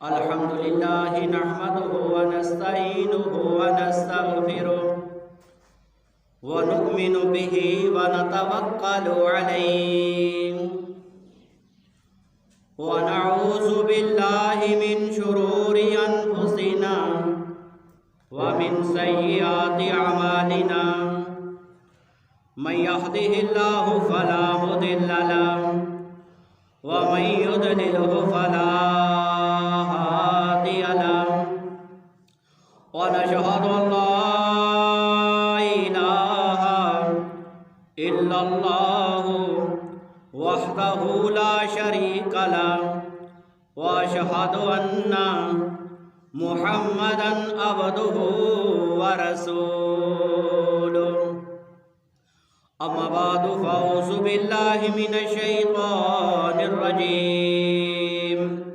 الحمد لله نحمده ونستعينه ونستغفره ونؤمن به ونتوكل عليه ونعوذ بالله من شرور أنفسنا ومن سيئات أعمالنا من يهده الله فلا مضل له ومن يضلله فلا هادي له ونشهد أن لا إله إلا الله وحده لا شريك له وأشهد أن محمدا عبده ورسوله أما بعد فأعوذ بالله من الشيطان الرجيم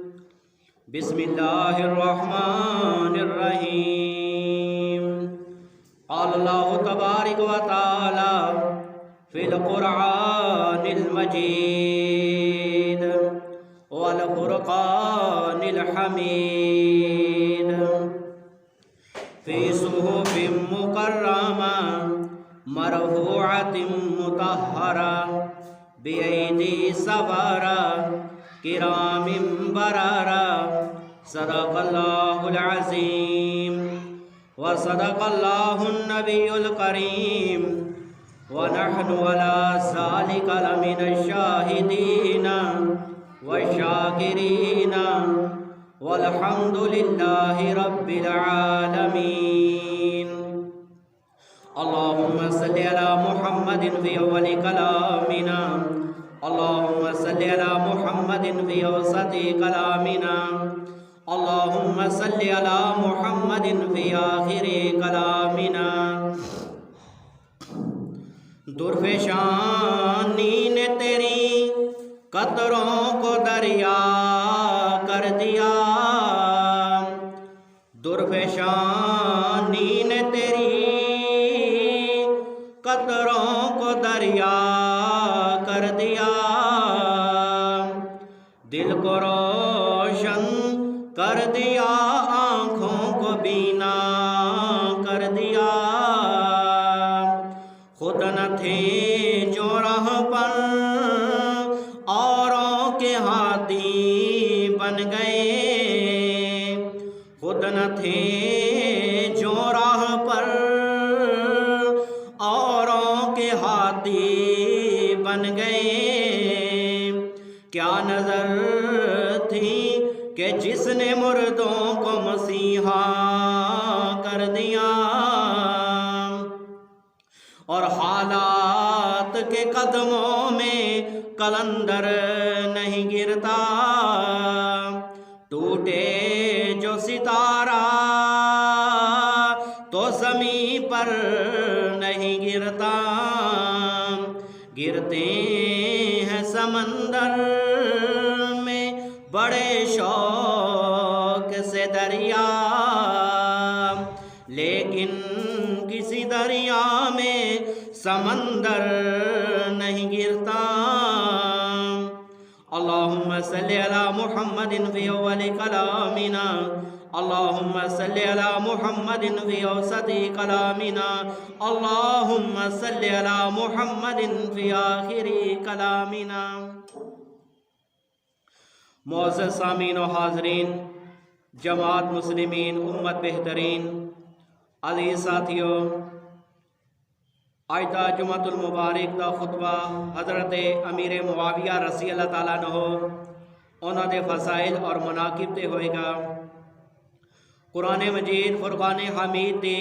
بسم الله الرحمن الرحيم قال الله تبارك وتعالى في القرآن المجيد والفرقان الحميد في صحف مكرمة مرفوعة مطهرة بأيدي سفرة كرام بررة صدق الله العظيم وصدق الله النبي الكريم ونحن على ذلك لمن الشاهدين والشاكرين والحمد لله رب العالمين اللهم صل على محمد في أول كلامنا اللهم صل على محمد في أوسط كلامنا اللهم صل على محمد في آخر كلامنا درفشانی نے تیری قطروں کو دریا کر دیا درفشانی نے تیری قطروں کو دریا کر دیا دل کو روشن کر دیا آنکھوں کو بینا کر دیا خود نہ تھے جو راہ پر اوروں کے ہاتھی بن گئے خود نہ تھے جو راہ پر اوروں کے ہاتھی بن گئے کیا نظر تھی کہ جس نے مردوں کو مسیحا کر دیا اور حالات کے قدموں میں قلندر نہیں گرتا ٹوٹے جو ستارہ تو زمین پر نہیں گرتا گرتے ہیں سمندر میں بڑے شوق سے دریا لیکن کسی دریا میں سمندر نہیں گرتا اللہم صلی علی محمد فی اول کلامنا اللہم صلی علی محمد فی اوسط کلامنا اللہم صلی علی محمد فی آخر کلامنا معزز سامعین و حاضرین جماعت مسلمین امت بہترین عزیز ساتھیوں آج دا جمعۃ المبارک دا خطبہ حضرت امیر معاویہ رضی اللہ تعالیٰ عنہ انہاں دے فضائل اور مناقب تے ہوئے گا قرآن مجید فرقان حمید دی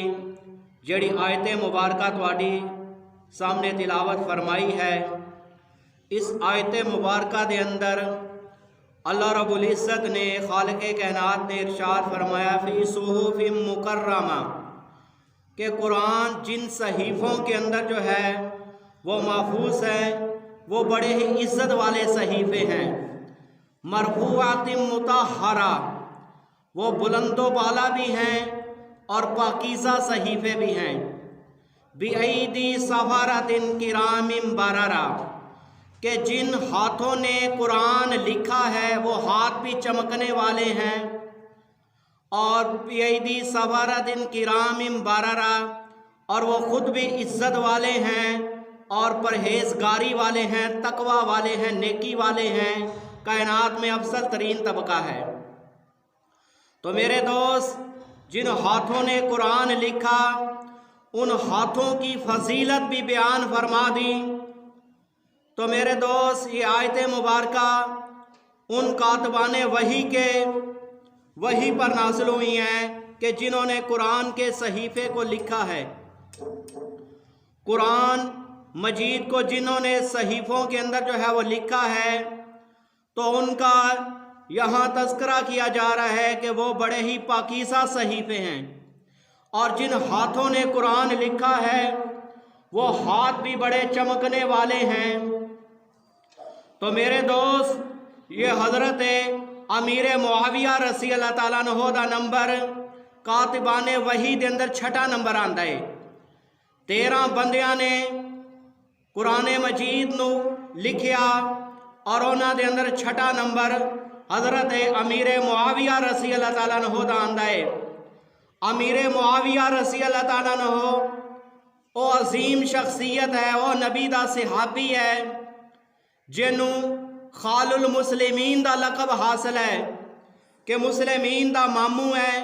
جڑی آیت مبارکہ تواڈی سامنے تلاوت فرمائی ہے اس آیت مبارکہ دے اندر اللہ رب العزت نے خالق کائنات نے ارشاد فرمایا فی صحف مکرمہ کہ قرآن جن صحیفوں کے اندر جو ہے وہ محفوظ ہے وہ بڑے ہی عزت والے صحیفے ہیں مرفوعات مطہرہ وہ بلند و بالا بھی ہیں اور پاکیزہ صحیفے بھی ہیں بِأَيْدِي سَفَرَةٍ كِرَامٍ بَرَرَةٍ کہ جن ہاتھوں نے قرآن لکھا ہے وہ ہاتھ بھی چمکنے والے ہیں اور بیدی سفارتن کرام بررہ، اور وہ خود بھی عزت والے ہیں اور پرہیزگاری والے ہیں، تقوی والے ہیں، نیکی والے ہیں، کائنات میں افضل ترین طبقہ ہے۔ تو میرے دوست، جن ہاتھوں نے قرآن لکھا ان ہاتھوں کی فضیلت بھی بیان فرما دی۔ تو میرے دوست، یہ آیت مبارکہ ان کاتبان وحی پر نازل ہوئی ہیں کہ جنہوں نے قرآن کے صحیفے کو لکھا ہے۔ قرآن مجید کو جنہوں نے صحیفوں کے اندر جو ہے وہ لکھا ہے، تو ان کا یہاں تذکرہ کیا جا رہا ہے کہ وہ بڑے ہی پاکیزہ صحیفے ہیں، اور جن ہاتھوں نے قرآن لکھا ہے وہ ہاتھ بھی بڑے چمکنے والے ہیں۔ تو میرے دوست، یہ حضرت امیر معاویہ رضی اللہ تعالیٰ عنہ دا نمبر کاتبان وحی دے اندر چھٹا نمبر آندا ہے۔ 13 بندیاں نے قرآن مجید نو لکھیا اور انہاں دے اندر چھٹا نمبر حضرت امیر معاویہ رضی اللہ تعالیٰ عنہ دا آندا ہے۔ امیر معاویہ رضی اللہ تعالیٰ عنہ او عظیم شخصیت ہے، او نبی دا صحابی ہے جنوں خال المسلمین دا لقب حاصل ہے کہ مسلمین دا ماموں ہے،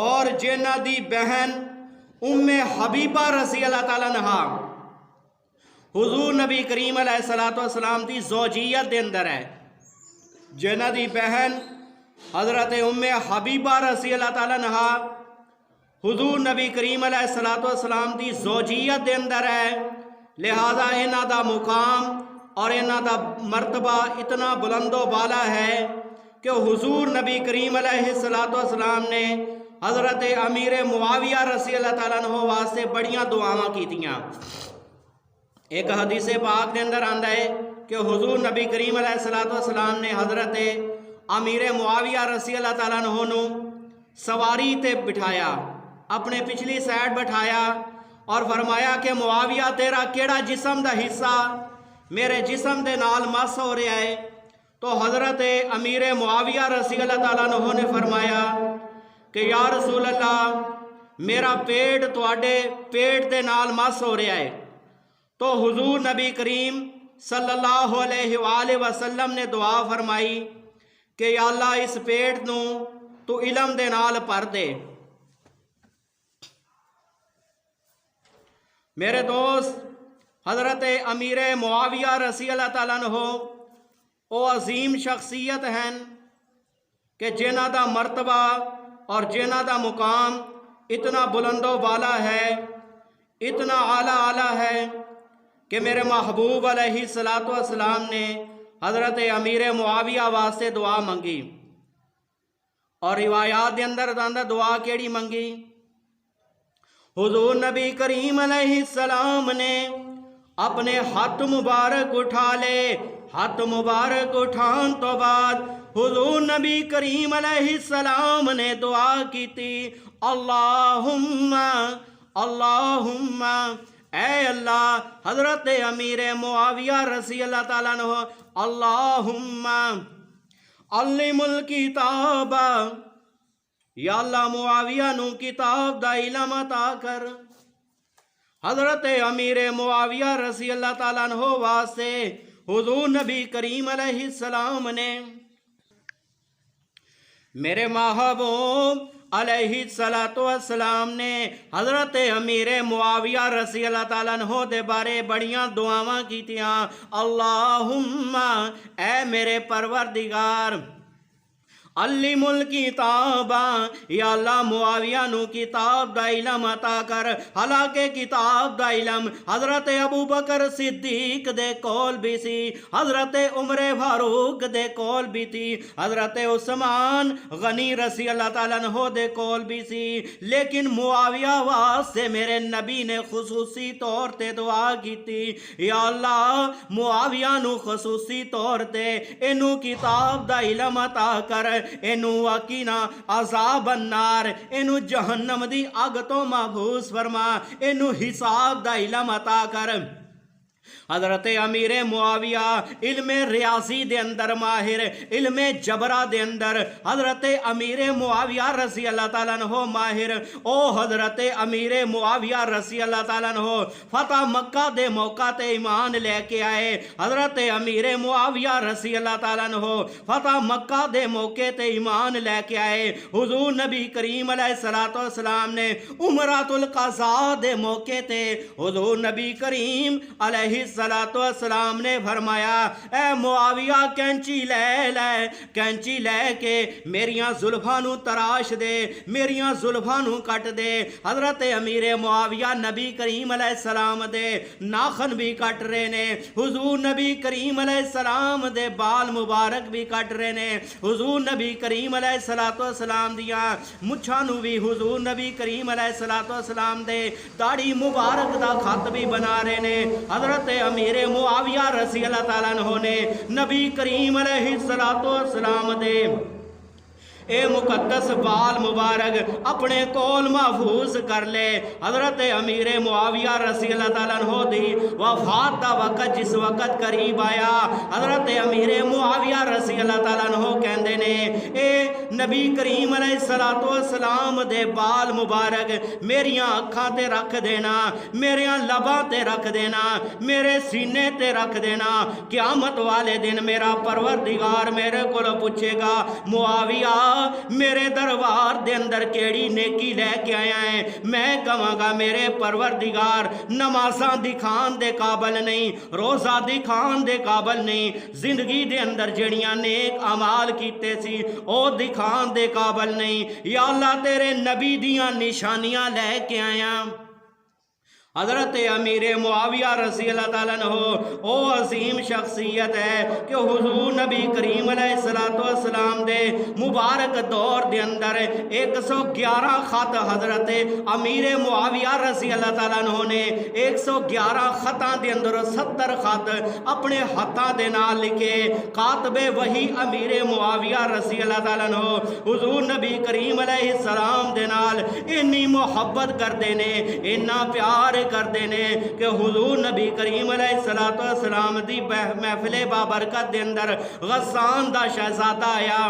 اور جنہ دی بہن ام حبیبہ رضی اللہ تعالیٰ عنہ حضور نبی کریم علیہ السلام دی زوجیت دے اندر ہے۔ جنہ دی بہن حضرت ام حبیبہ رضی اللہ تعالیٰ عنہ حضور نبی کریم علیہ السلام دی زوجیت دے اندر ہے، لہذا انہاں دا مقام اور انہاں دا مرتبہ اتنا بلند و بالا ہے کہ حضور نبی کریم علیہ السلام نے حضرت امیر معاویہ رضی اللہ تعالیٰ عنہ واسطے بڑیاں دعاواں کیتیاں۔ ایک حدیث پاک کے اندر آندا ہے کہ حضور نبی کریم علیہ السلام نے حضرت امیر معاویہ رضی اللہ تعالیٰ عنہ نو سواری تے بٹھایا، اپنے پچھلی سائڈ بٹھایا اور فرمایا کہ معاویہ تیرا کیڑا جسم دا حصہ میرے جسم دے نال مس ہو رہا ہے؟ تو حضرت امیر معاویہ رضی اللہ تعالیٰ عنہ نے فرمایا کہ یا رسول اللہ، میرا پیٹ تواڈے پیٹ دے نال مس ہو رہا ہے۔ تو حضور نبی کریم صلی اللہ علیہ وآلہ وسلم نے دعا فرمائی کہ یا اللہ اس پیٹ نو تو علم دے نال بھر دے۔ میرے دوست، حضرت امیر معاویہ رضی اللہ تعالیٰ عنہ او عظیم شخصیت ہیں کہ جنہ دا مرتبہ اور جنہ دا مقام اتنا بلند و بالا ہے، اتنا اعلیٰ ہے کہ میرے محبوب علیہ السلام نے حضرت امیر معاویہ واسطے دعا منگی، اور روایات دے اندر دعا کیڑی منگی؟ حضور نبی کریم علیہ السلام نے اپنے ہاتھ مبارک اٹھا لے، ہاتھ مبارک اٹھان تو بعد حضور نبی کریم علیہ السلام نے دعا کی تھی، اللہم اللہم، اے اللہ حضرت امیر معاویہ رضی اللہ تعالیٰ عنہ، اللہم علم الکتاب، یا اللہ معاویہ نو کتاب دا علم عطا کر۔ حضرت امیر معاویہ رضی اللہ تعالیٰ عنہ واسطے حضور نبی کریم علیہ السلام نے میرے محبوب علیہ السلام نے حضرت امیر معاویہ رضی اللہ تعالیٰ عنہ دے بارے بڑیاں دعاواں کیتیاں، اللہم اے میرے پروردگار علم الکتاب، یا اللہ معاویہ نو کتاب دا علم عطا کر۔ حالانکہ کتاب دا علم حضرت ابو بکر صدیق دے کول بھی سی، حضرت عمر فاروق دے کول بھی تھی، حضرت عثمان غنی رضی اللہ تعالیٰ عنہ دے کول بھی سی، لیکن معاویہ واسطے میرے نبی نے خصوصی طور تے دعا کی تھی، یا اللہ معاویہ نو خصوصی طور تے اینو کتاب دا علم عطا کر، اینو وقینا عذاب النار، اینو جہنم دی اگ تو محفوظ فرما، اینو حساب دا علم عطا کر۔ حضرت امیر معاویہ علم ریاضی دے اندر ماہر، علم جبرہ دے اندر حضرت امیر معاویہ رضی اللہ تعالیٰ عنہ ماہر۔ او حضرت امیر معاویہ رضی اللہ تعالیٰ عنہ فتح مکہ دے موقع تے ایمان لے کے آئے۔ حضرت امیر معاویہ رضی اللہ تعالیٰ عنہ فتح مکہ دے موقع تے ایمان لے کے آئے۔ حضور نبی کریم علیہ السلام نے عمرۃ القضاء دے موقع تے حضور نبی کریم علیہ السلام نے فرمایا اے معاویہ کینچی لے کے میریاں زلفاں نو تراش دے، میریاں زلفاں نو کٹ دے۔ حضرت امیر معاویہ نبی کریم علیہ السلام دے ناخن بھی کٹ رہے نے، حضور نبی کریم علیہ السلام دے بال مبارک بھی کٹ رہے نے، حضور نبی کریم علیہ السلام دیاں مچھاں نو بھی حضور نبی کریم علیہ السلام دے داڑھی مبارک دا خط بھی بنا رہے نے۔ حضرت امیر معاویہ رضی اللہ تعالیٰ عنہ نے نبی کریم علیہ السلام دے اے مقدس بال مبارک اپنے کول محفوظ کر لے۔ حضرت امیر معاویہ رضی اللہ تعالیٰ عنہ دی وفات دا وقت جس وقت قریب آیا، حضرت امیر معاویہ رضی اللہ تعالیٰ عنہ کہندے نے اے نبی کریم علیہ السلام دے بال مبارک میریاں اکھاں تے رکھ دینا، میریاں لباں تے رکھ دینا، میرے سینے تے رکھ دینا۔ قیامت والے دن میرا پروردگار میرے کو پوچھے گا معاویہ میرے دربار دے اندر کیڑی نیکی لے کے آیا ہے؟ میں کہاں گا میرے پروردگار نمازاں دکھان دے قابل نہیں، روزہ دکھان دے قابل نہیں، زندگی دے اندر جڑیاں نیک اعمال کیتے سی او دکھان دے قابل نہیں۔ یا اللہ تیرے نبی دیاں نشانیاں لے کے آیا۔ حضرت امیر معاویہ رضی اللہ تعالیٰ عنہ او عظیم شخصیت ہے کہ حضور نبی کریم علیہ السلام دے مبارک دور دے اندر 111 خط حضرت امیر معاویہ رضی اللہ تعالیٰ عنہ نے 111 خطاں دے اندر 70 خط اپنے ہتھاں دے نال لکھے۔ کاتب وحی امیر معاویہ رضی اللہ تعالیٰ عنہ حضور نبی کریم علیہ السلام دے نال انی محبت کر دینے، اتنا پیار کر دینے کہ حضور نبی کریم علیہ السلام دی محفل بابرکت دے اندر غسان دا شہزادہ آیا،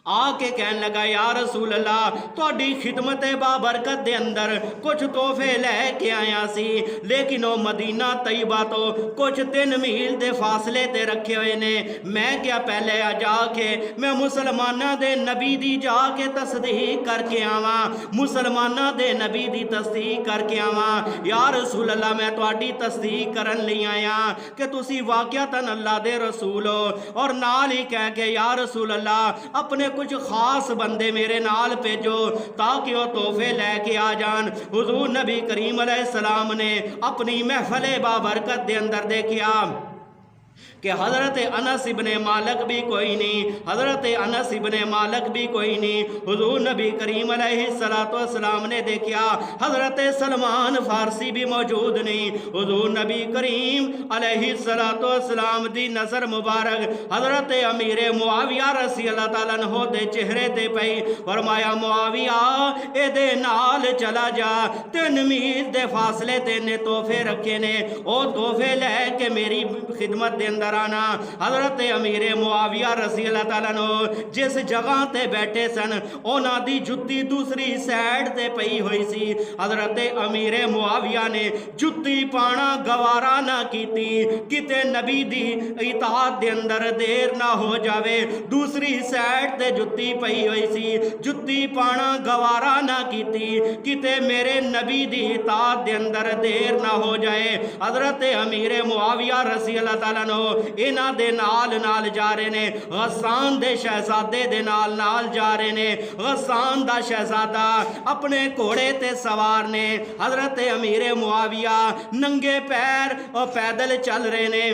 آ کے کہنے لگا یا رسول اللہ تہاڈی خدمت بابرکت دے اندر کچھ تحفے لے کے آیا سی، لیکن وہ مدینہ طیبہ تو کچھ 3 میل دے فاصلے تے رکھے ہوئے نے۔ میں کیا پہلے جا کے میں مسلمانہ دے نبی دی جا کے تصدیق کر کے آواں، مسلمانہ دے نبی دی تصدیق کر کے آواں؟ یا رسول اللہ میں تہاڈی تصدیق کرن لئی آیا کہ تسی واقعتاً اللہ دے رسول ہو، اور نال ہی کہہ کے یا رسول اللہ اپنے کچھ خاص بندے میرے نال بھیجو تاکہ وہ تحفے لے کے آ جان۔ حضور نبی کریم علیہ السلام نے اپنی محفل بابرکت دے اندر دیکھیا کہ حضرت انس ابن مالک بھی کوئی نہیں، حضرت انس ابن مالک بھی کوئی نہیں۔ حضور نبی کریم علیہ السلام نے دیکھا حضرت سلمان فارسی بھی موجود نہیں۔ حضور نبی کریم علیہ السلام دی نظر مبارک حضرت امیر معاویہ رضی اللہ تعالیٰ عنہ دے چہرے تے پئی، فرمایا معاویہ اے دے نال چلا جا، 3 میل دے فاصلے تے نے تحفے رکھے نے، او تحفے لے کے میری خدمت دے اندر آنا۔ حضرت امیر معاویہ رضی اللہ تعالیٰ عنہ جس جگہ تے بیٹھے سن اونا دی جتی دوسری سائیڈ تے پئی ہوئی سی۔ حضرت امیر معاویہ نے جتی پانا گوارا نہ کیتی، کتے نبی دی اطاعت دے اندر دیر نہ ہو جاوے، دوسری سائیڈ تے جتی پئی ہوئی سی، جتی پانا گوارا نہ کیتی، کتے میرے نبی دی اطاعت دے اندر دیر نہ ہو جائے۔ حضرت امیر معاویہ رضی اللہ تعالیٰ عنہ انہاں دے نال جا رہے نے، غسان دے شہزادے دے نال جا رہے نے۔ غسان دا شہزادہ اپنے گھوڑے تے سوار نے، حضرت امیر معاویہ ننگے پیر اور پیدل چل رہے نے۔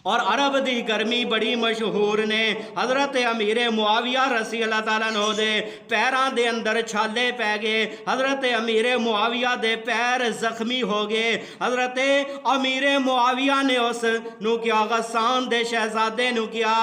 اور عرب دی گرمی بڑی مشہور نے حضرت امیر معاویہ رضی اللہ تعالیٰ عنہ دے پیران دے اندر چھالے پہ گئے، حضرت امیر معاویہ دے پیر زخمی ہو گئے۔ حضرت امیر معاویہ نے اس نو کیا، غسان دے شہزادے نو کیا،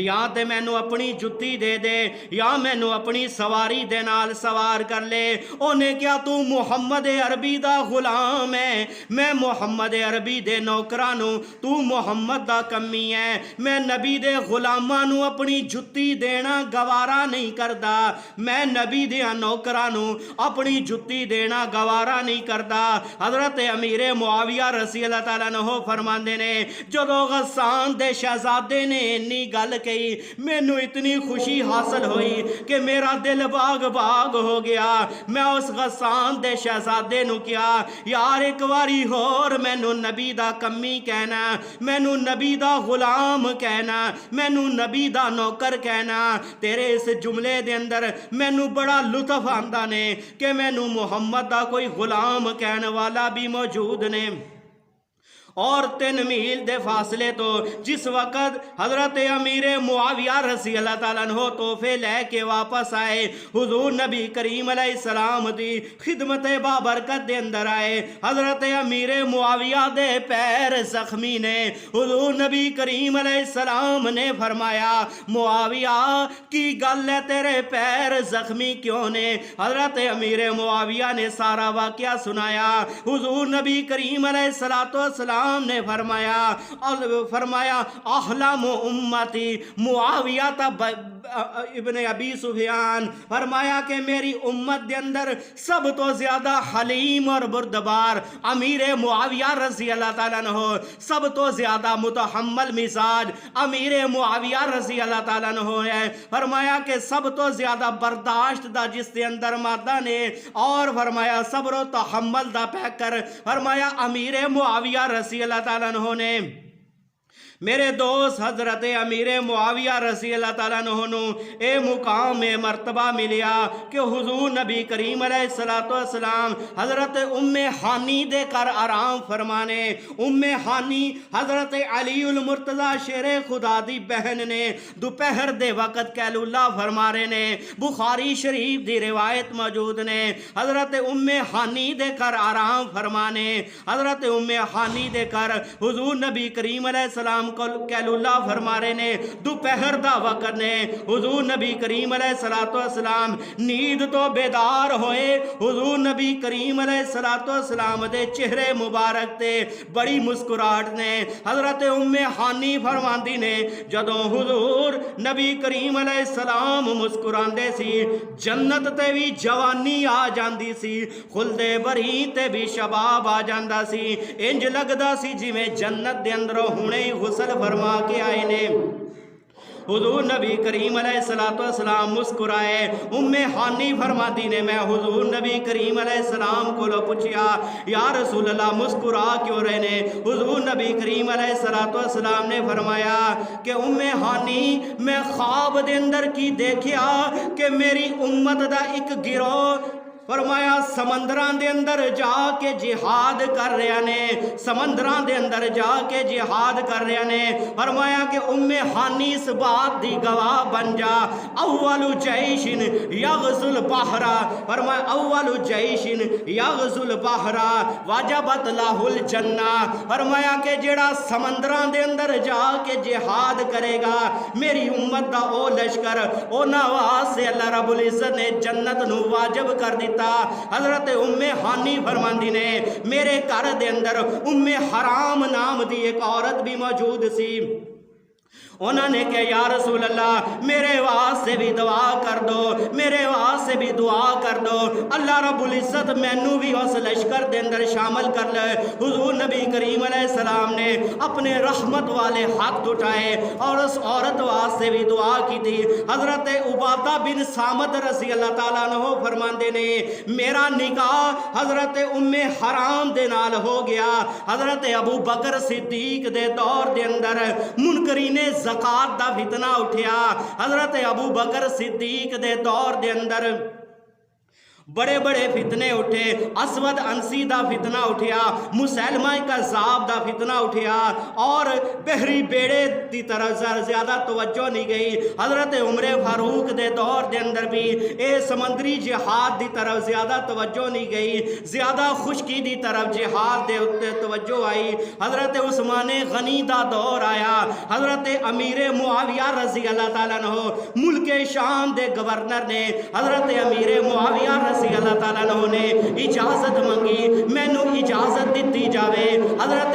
یا تے میں نو اپنی جتی دے دے یا میں نو اپنی سواری دے نال سوار کر لے۔ انہیں کیا تو محمد عربی دا غلام ہے، میں محمد عربی دے نوکرانو، تو محمد دا کمی ہے، میں نبی دے غلامانو اپنی جتی دینا گوارا نہیں کردا، میں نبی دے نوکرانو اپنی جتی دینا گوارا نہیں کردا۔ حضرت امیر معاویہ رضی اللہ تعالیٰ عنہ فرماندے نے جدو غسان دے شہزادے نے انی گل کہی، مینو اتنی خوشی حاصل ہوئی کہ میرا دل باغ باغ ہو گیا۔ میں اس غسان دے شہزادے نو کیا، یار ایک واری ہور مینو نبی دا کمی کہنا، مینو نبی دا غلام کہنا، مینو نبی دا نوکر کہنا۔ تیرے اس جملے دے اندر مینو بڑا لطف آندا نے کہ مینو محمد دا کوئی غلام کہنے والا بھی موجود نے۔ اور 3 میل دے فاصلے تو جس وقت حضرت امیر معاویہ رضی اللہ تعالیٰ عنہ تحفے لے کے واپس آئے، حضور نبی کریم علیہ السلام دی خدمت بابرکت دے اندر آئے، حضرت امیر معاویہ دے پیر زخمی نے، حضور نبی کریم علیہ السلام نے فرمایا معاویہ کی گل ہے تیرے پیر زخمی کیوں نے؟ حضرت امیر معاویہ نے سارا واقعہ سنایا۔ حضور نبی کریم علیہ السلام نے فرمایا احلام امتی معاویہ ابن ابی سفیان، فرمایا کہ میری امت دے اندر سب تو زیادہ حلیم اور بردبار امیر معاویہ رضی اللہ تعالیٰ عنہ، سب تو زیادہ متحمل مزاج امیر معاویہ رضی اللہ تعالیٰ عنہ ہے۔ فرمایا کہ سب تو زیادہ برداشت دا جس دے اندر مادہ نے، اور فرمایا صبر و تحمل دا پیکر فرمایا امیر معاویہ رضی اللہ تعالیٰ عنہ نے۔ میرے دوست حضرت امیر معاویہ رضی اللہ تعالیٰ عنہ اے مقام مرتبہ ملیا کہ حضور نبی کریم علیہ السلام حضرت ام ہانی دے کر آرام فرمانے۔ ام ہانی حضرت علی المرتضی شیر خدا دی بہن نے، دوپہر دے وقت قیلولہ فرما رہے نے، بخاری شریف دی روایت موجود نے۔ حضرت ام ہانی دے کر آرام فرمانے، حضرت ام ہانی دے کر حضور نبی کریم علیہ السلام قیلولہ فرما رہے نے، دوپہر دا وقت نے۔ حضور نبی کریم علیہ السلام نیند تو بیدار ہوئے، حضور نبی کریم علیہ السلام دے چہرے مبارک تے بڑی مسکراہٹ نے۔ حضرت ام ہانی فرماندی نے جدوں حضور نبی کریم علیہ السلام مسکراندے سی، جنت تے بھی جوانی آ جاندی سی، خلد بری تے بھی شباب آ جاندا سی، انج لگدا سی جویں جنت دے اندروں ہونے ہی غسل فرما کے آئے نے۔ حضور نبی کریم علیہ السلام مسکرائے۔ ام ہانی فرماتی نے میں حضور نبی کریم علیہ السلام کو پوچھیا یا رسول اللہ مسکرا کیوں رہے نے؟ حضور نبی کریم علیہ السلام نے فرمایا کہ ام ہانی میں خواب دے اندر کی دیکھیا کہ میری امت دا ایک گروہ فرمایا سمندران دے اندر جا کے جہاد کر رہے نے، سمندران دے اندر جا کے جہاد کر رہے نے۔ فرمایا کہ ام ہانی اس بات دی گواہ بن جا، اول جیش یغزو البحر، فرمایا اول جیش یغزو البحر وجبت لہ الجنہ، فرمایا کہ جیڑا سمندران دے اندر جا کے جہاد کرے گا میری امت دا او لشکر او نواز سے اللہ رب العزت نے جنت نو واجب کر دیتا۔ حضرت ام ہانی فرماندی نے میرے گھر دے اندر ام حرام نام دی ایک عورت بھی موجود سی، انہوں نے کہا یا رسول اللہ میرے واسطے بھی دعا کر دو، میرے واسطے بھی دعا کر دو، اللہ رب العزت مینو بھی اس لشکر دے اندر شامل کر لے۔ حضور نبی کریم علیہ السلام نے اپنے رحمت والے ہاتھ اٹھائے اور اس عورت واسطے بھی دعا کی تھی۔ حضرت عبادہ بن صامت رضی اللہ تعالیٰ عنہ فرماندے نے میرا نکاح حضرت ام حرام دے نال ہو گیا۔ حضرت ابو بکر صدیق دے دور دے اندر منکرین زکات دا فتنہ اٹھیا۔ حضرت ابو بکر صدیق دے دور دے اندر بڑے بڑے فتنے اٹھے، اسود انسی دا فتنہ اٹھیا، مسیلمہ کذاب دا فتنہ اٹھیا، اور بحری بیڑے دی طرف زیادہ توجہ نہیں گئی۔ حضرت عمر فاروق دے دور دے اندر بھی اے سمندری جہاد دی طرف زیادہ توجہ نہیں گئی، زیادہ خشکی دی طرف جہاد دے اتے توجہ آئی۔ حضرت عثمان غنی دا دور آیا، حضرت امیر معاویہ رضی اللہ تعالیٰ عنہ ملک شام دے گورنر نے حضرت امیر معاویہ رضی اللہ تعالیٰ عنہ نے اجازت منگی، مینوں اجازت دیتی جاوے۔ حضرت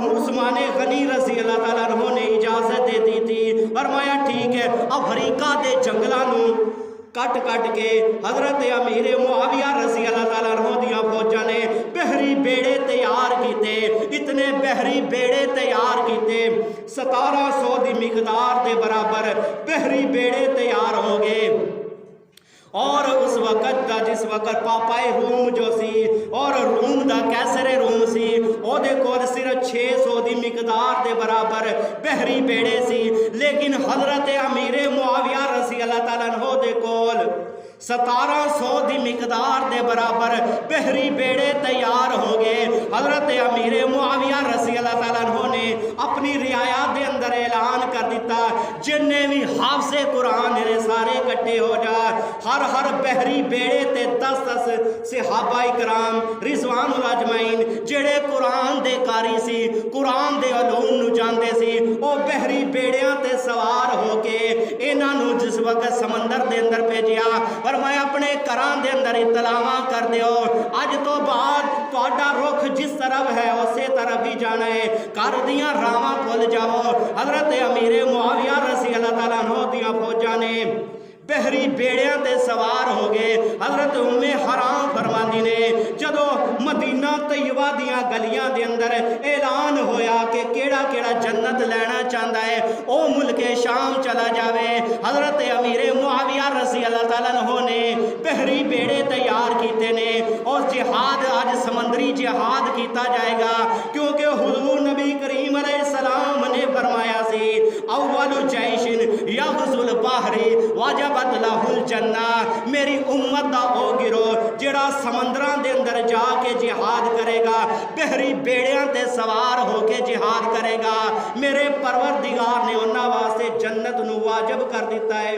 عثمان غنی رضی اللہ تعالیٰ عنہ نے اجازت دیتی تھی، فرمایا ٹھیک ہے۔ افریقہ دے جنگلانوں کٹ کٹ کے حضرت امیر معاویہ رضی اللہ تعالیٰ عنہ دیاں فوجاں نے بحری بیڑے تیار کیتے، اتنے بحری بیڑے تیار کیتے، 1700 دی مقدار دے برابر بحری بیڑے تیار ہو گئے۔ اور اس وقت دا جس وقت پاپائے روم جو سی اور روم دا کیسر روم سی، او دے کول صرف 600 دی مقدار دے برابر بحری بیڑے سی، لیکن حضرت امیر معاویہ رضی اللہ تعالیٰ عنہ دے کول 1700 دی مقدار دے برابر بحری بیڑے تیار ہو گئے۔ حضرت امیر معاویہ رضی اللہ تعالیٰ عنہ نے اپنی رعایا دے اندر اعلان کر دیتا، جننے بھی حافظ قرآن نے سارے کٹے ہو جا، ہر بحری بیڑے تے 10 صحابہ کرام رضوان الاجمعین جڑے قرآن دے کاری سی، قرآن دے علوم نو جاندے سی، او بحری بیڑیاں تے سوار ہو کے انہاں نو جس وقت سمندر دے اندر بھیجیا، فرمایا اپنے گھراں دے اندر اطلاعاں کر دیو، اج تو بعد تہاڈا رخ جس طرف ہے اسی طرف ہی جانا ہے، گھر دیاں راواں کھل جاؤ۔ حضرت امیر معاویہ رضی اللہ تعالیٰ عنہ دیاں فوجاں نے بحری بیڑیاں تے سوار ہو گئے۔ حضرت ام حرام فرماندی نے جدو مدینہ طیبہ دیاں گلیاں دے اندر اعلان ہویا کہ کیڑا کیڑا جنت لینا چاہتا ہے او ملک شام چلا جاوے، حضرت امیر معاویہ رضی اللہ تعالیٰ عنہ نے بحری بیڑے تیار کیتے نے، اور جہاد آج سمندری جہاد کیتا جائے گا، کیونکہ حضور نبی کریم علیہ السلام نے فرمایا سی اول جیش یغزو البحر وجبت لہ الجنہ، میری امت دا او گروہ جڑا سمندران دے اندر جا کے جہاد کرے گا، بحری بیڑیاں تے سوار ہو کے جہاد کرے گا، میرے پروردگار نے انہاں واسطے جنت نو واجب کر دیتا ہے۔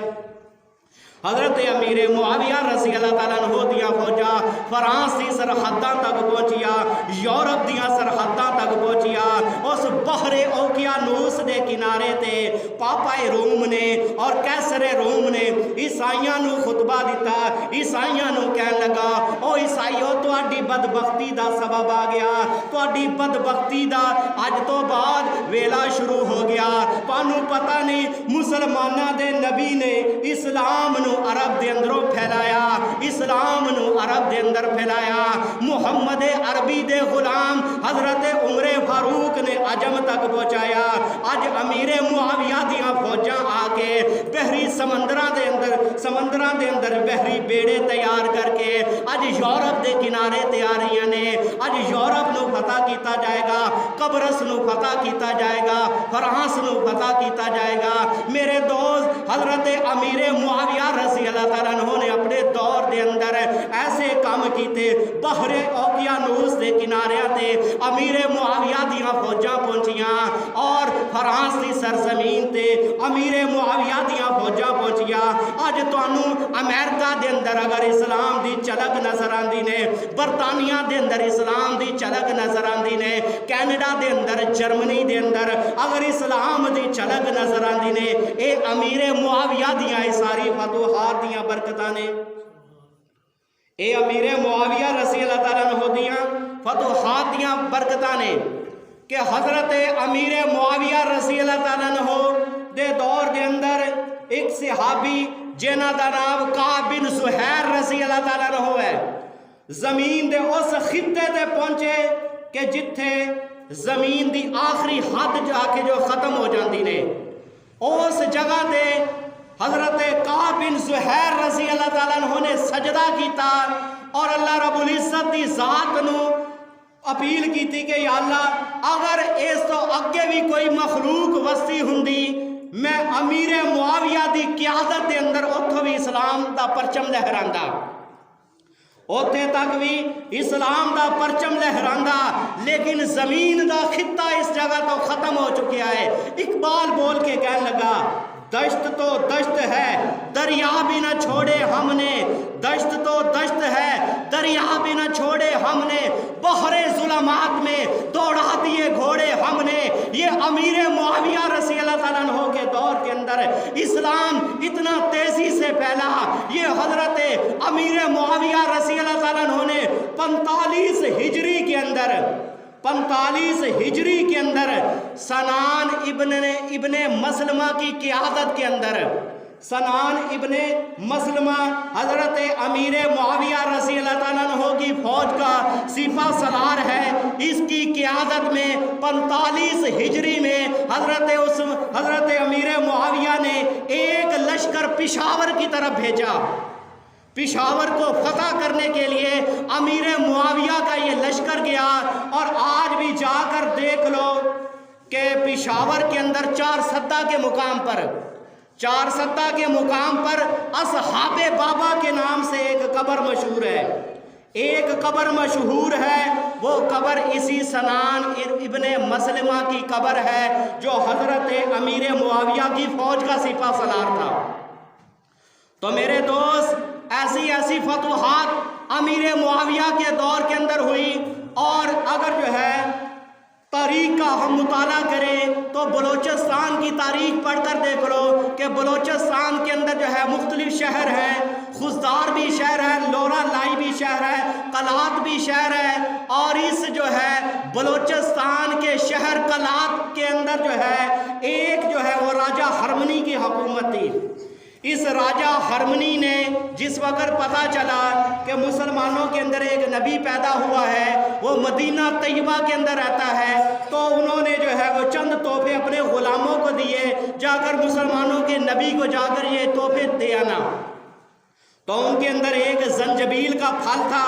حضرت امیر معاویہ رضی اللہ تعالیٰ عنہ دیاں فوجاں فرانس دی سرحداں تک پہنچیا، یورپ دیاں سرحداں تک پہنچیا، اس بحر اوقیانوس دے کنارے تے پاپائے روم نے اور کیسر روم نے عیسائیاں نو خطبہ دیتا، عیسائیاں نو کہن لگا او عیسائیو تہاڈی بدبختی دا سبب آ گیا، تہاڈی بدبختی دا اج تو بعد ویلا شروع ہو گیا، تانوں پتہ نہیں مسلماناں دے نبی نے اسلام نو عرب دے اندروں پھیلایا، اسلام نو عرب دے اندر پھیلایا، محمد عربی دے غلام حضرت عمر فاروق نے عجم تک پہنچایا، اج امیر معاویہ دیاں فوجاں آ کے بحری سمندراں دے اندر بحری بیڑے تیار کر کے اج یورپ دے کنارے تے آ رہی نے، اج یورپ نو فتح کیتا جائے گا، قبرص نو فتح کیتا جائے گا، فرانس نو فتح کیتا جائے گا۔ میرے دوست حضرت امیر معاویہ رضی اللہ تعالیٰ عنہ نے اپنے دور دے اندر ایسے کام کیتے، بحر اوقیانوس دے کناریاں تے امیر معاویہ دیاں فوجاں پہنچیاں، اور فرانس دی سرزمین تے امیر معاویہ دیاں فوجاں پہنچیاں۔ اج تانوں امریکہ دے اندر اگر اسلام دی چلک نظر آندی نے، برطانیہ دے اندر اسلام دی چلک نظر آندی نے، کینیڈا دے اندر، جرمنی دے اندر اگر اسلام دی چلک نظر آندی نے، اے امیر معاویہ دیاں ساری فتوحات دیاں برکتاں نے، اے امیر معاویہ رضی اللہ تعالیٰ عنہ دیاں فتوحات دیاں برکتاں نے، کہ حضرت امیر معاویہ رضی اللہ تعالیٰ عنہ دے دور دے اندر ایک صحابی جنہ دا نام کعب بن زہیر رضی اللہ تعالیٰ عنہ ہے، زمین دے اس خطے تے پہنچے کہ جتھے زمین دی آخری حد جا کے جو ختم ہو جاندی نے، اس جگہ تے حضرت کعب بن زہیر رضی اللہ تعالیٰ عنہ نے سجدہ کیتا، اور اللہ رب العزت دی ذات نو اپیل کیتی کہ یا اللہ اگر اس تو اگے بھی کوئی مخلوق وسطی ہوندی، میں امیر معاویہ دی قیادت دے اندر اتھو بھی اسلام دا پرچم لہراندا۔ اوتھے تک بھی اسلام دا پرچم لہراندا، لیکن زمین دا خطہ اس جگہ تو ختم ہو چکیا ہے۔ اقبال بول کے کہنے لگا دشت تو دشت ہے دریا بھی نہ چھوڑے ہم نے، دشت تو دشت ہے دریا بھی نہ چھوڑے ہم نے، بحر ظلمات میں دوڑا دیے گھوڑے ہم نے۔ یہ امیر معاویہ رضی اللہ تعالیٰ عنہ کے دور کے اندر اسلام اتنا تیزی سے پھیلا، یہ حضرت امیر معاویہ رضی اللہ تعالیٰ عنہ نے 45 ہجری کے اندر سنان ابن مسلمہ کی قیادت کے اندر، سنان ابن مسلمہ حضرت امیر معاویہ رضی اللہ تعالیٰ عنہ کی فوج کا سپہ سالار ہے، اس کی قیادت میں 45 ہجری میں حضرت امیر معاویہ نے ایک لشکر پشاور کی طرف بھیجا۔ پشاور کو فتح کرنے کے لیے امیر معاویہ کا یہ لشکر گیا، اور آج بھی جا کر دیکھ لو کہ پشاور کے اندر چار سدہ کے مقام پر اصحاب بابا کے نام سے ایک قبر مشہور ہے، وہ قبر اسی سنان ابن مسلمہ کی قبر ہے جو حضرت امیر معاویہ کی فوج کا سپہ سالار تھا۔ تو میرے دوست ایسی فتوحات امیر معاویہ کے دور کے اندر ہوئی، اور اگر جو ہے تاریخ کا ہم مطالعہ کریں تو بلوچستان کی تاریخ پڑھ کر دیکھ لو کہ بلوچستان کے اندر جو ہے مختلف شہر ہیں، خزدار بھی شہر ہے، لورا لائی بھی شہر ہے، قلات بھی شہر ہے، اور اس جو ہے بلوچستان کے شہر قلات کے اندر جو ہے ایک جو ہے وہ راجہ ہرمنی کی حکومت تھی۔ اس راجہ ہرمنی نے جس وقت پتہ چلا کہ مسلمانوں کے اندر ایک نبی پیدا ہوا ہے، وہ مدینہ طیبہ کے اندر رہتا ہے، تو انہوں نے جو ہے وہ چند تحفے اپنے غلاموں کو دیے، جا کر مسلمانوں کے نبی کو جا کر یہ تحفے دے آنا۔ تو ان کے اندر ایک زنجبیل کا پھل تھا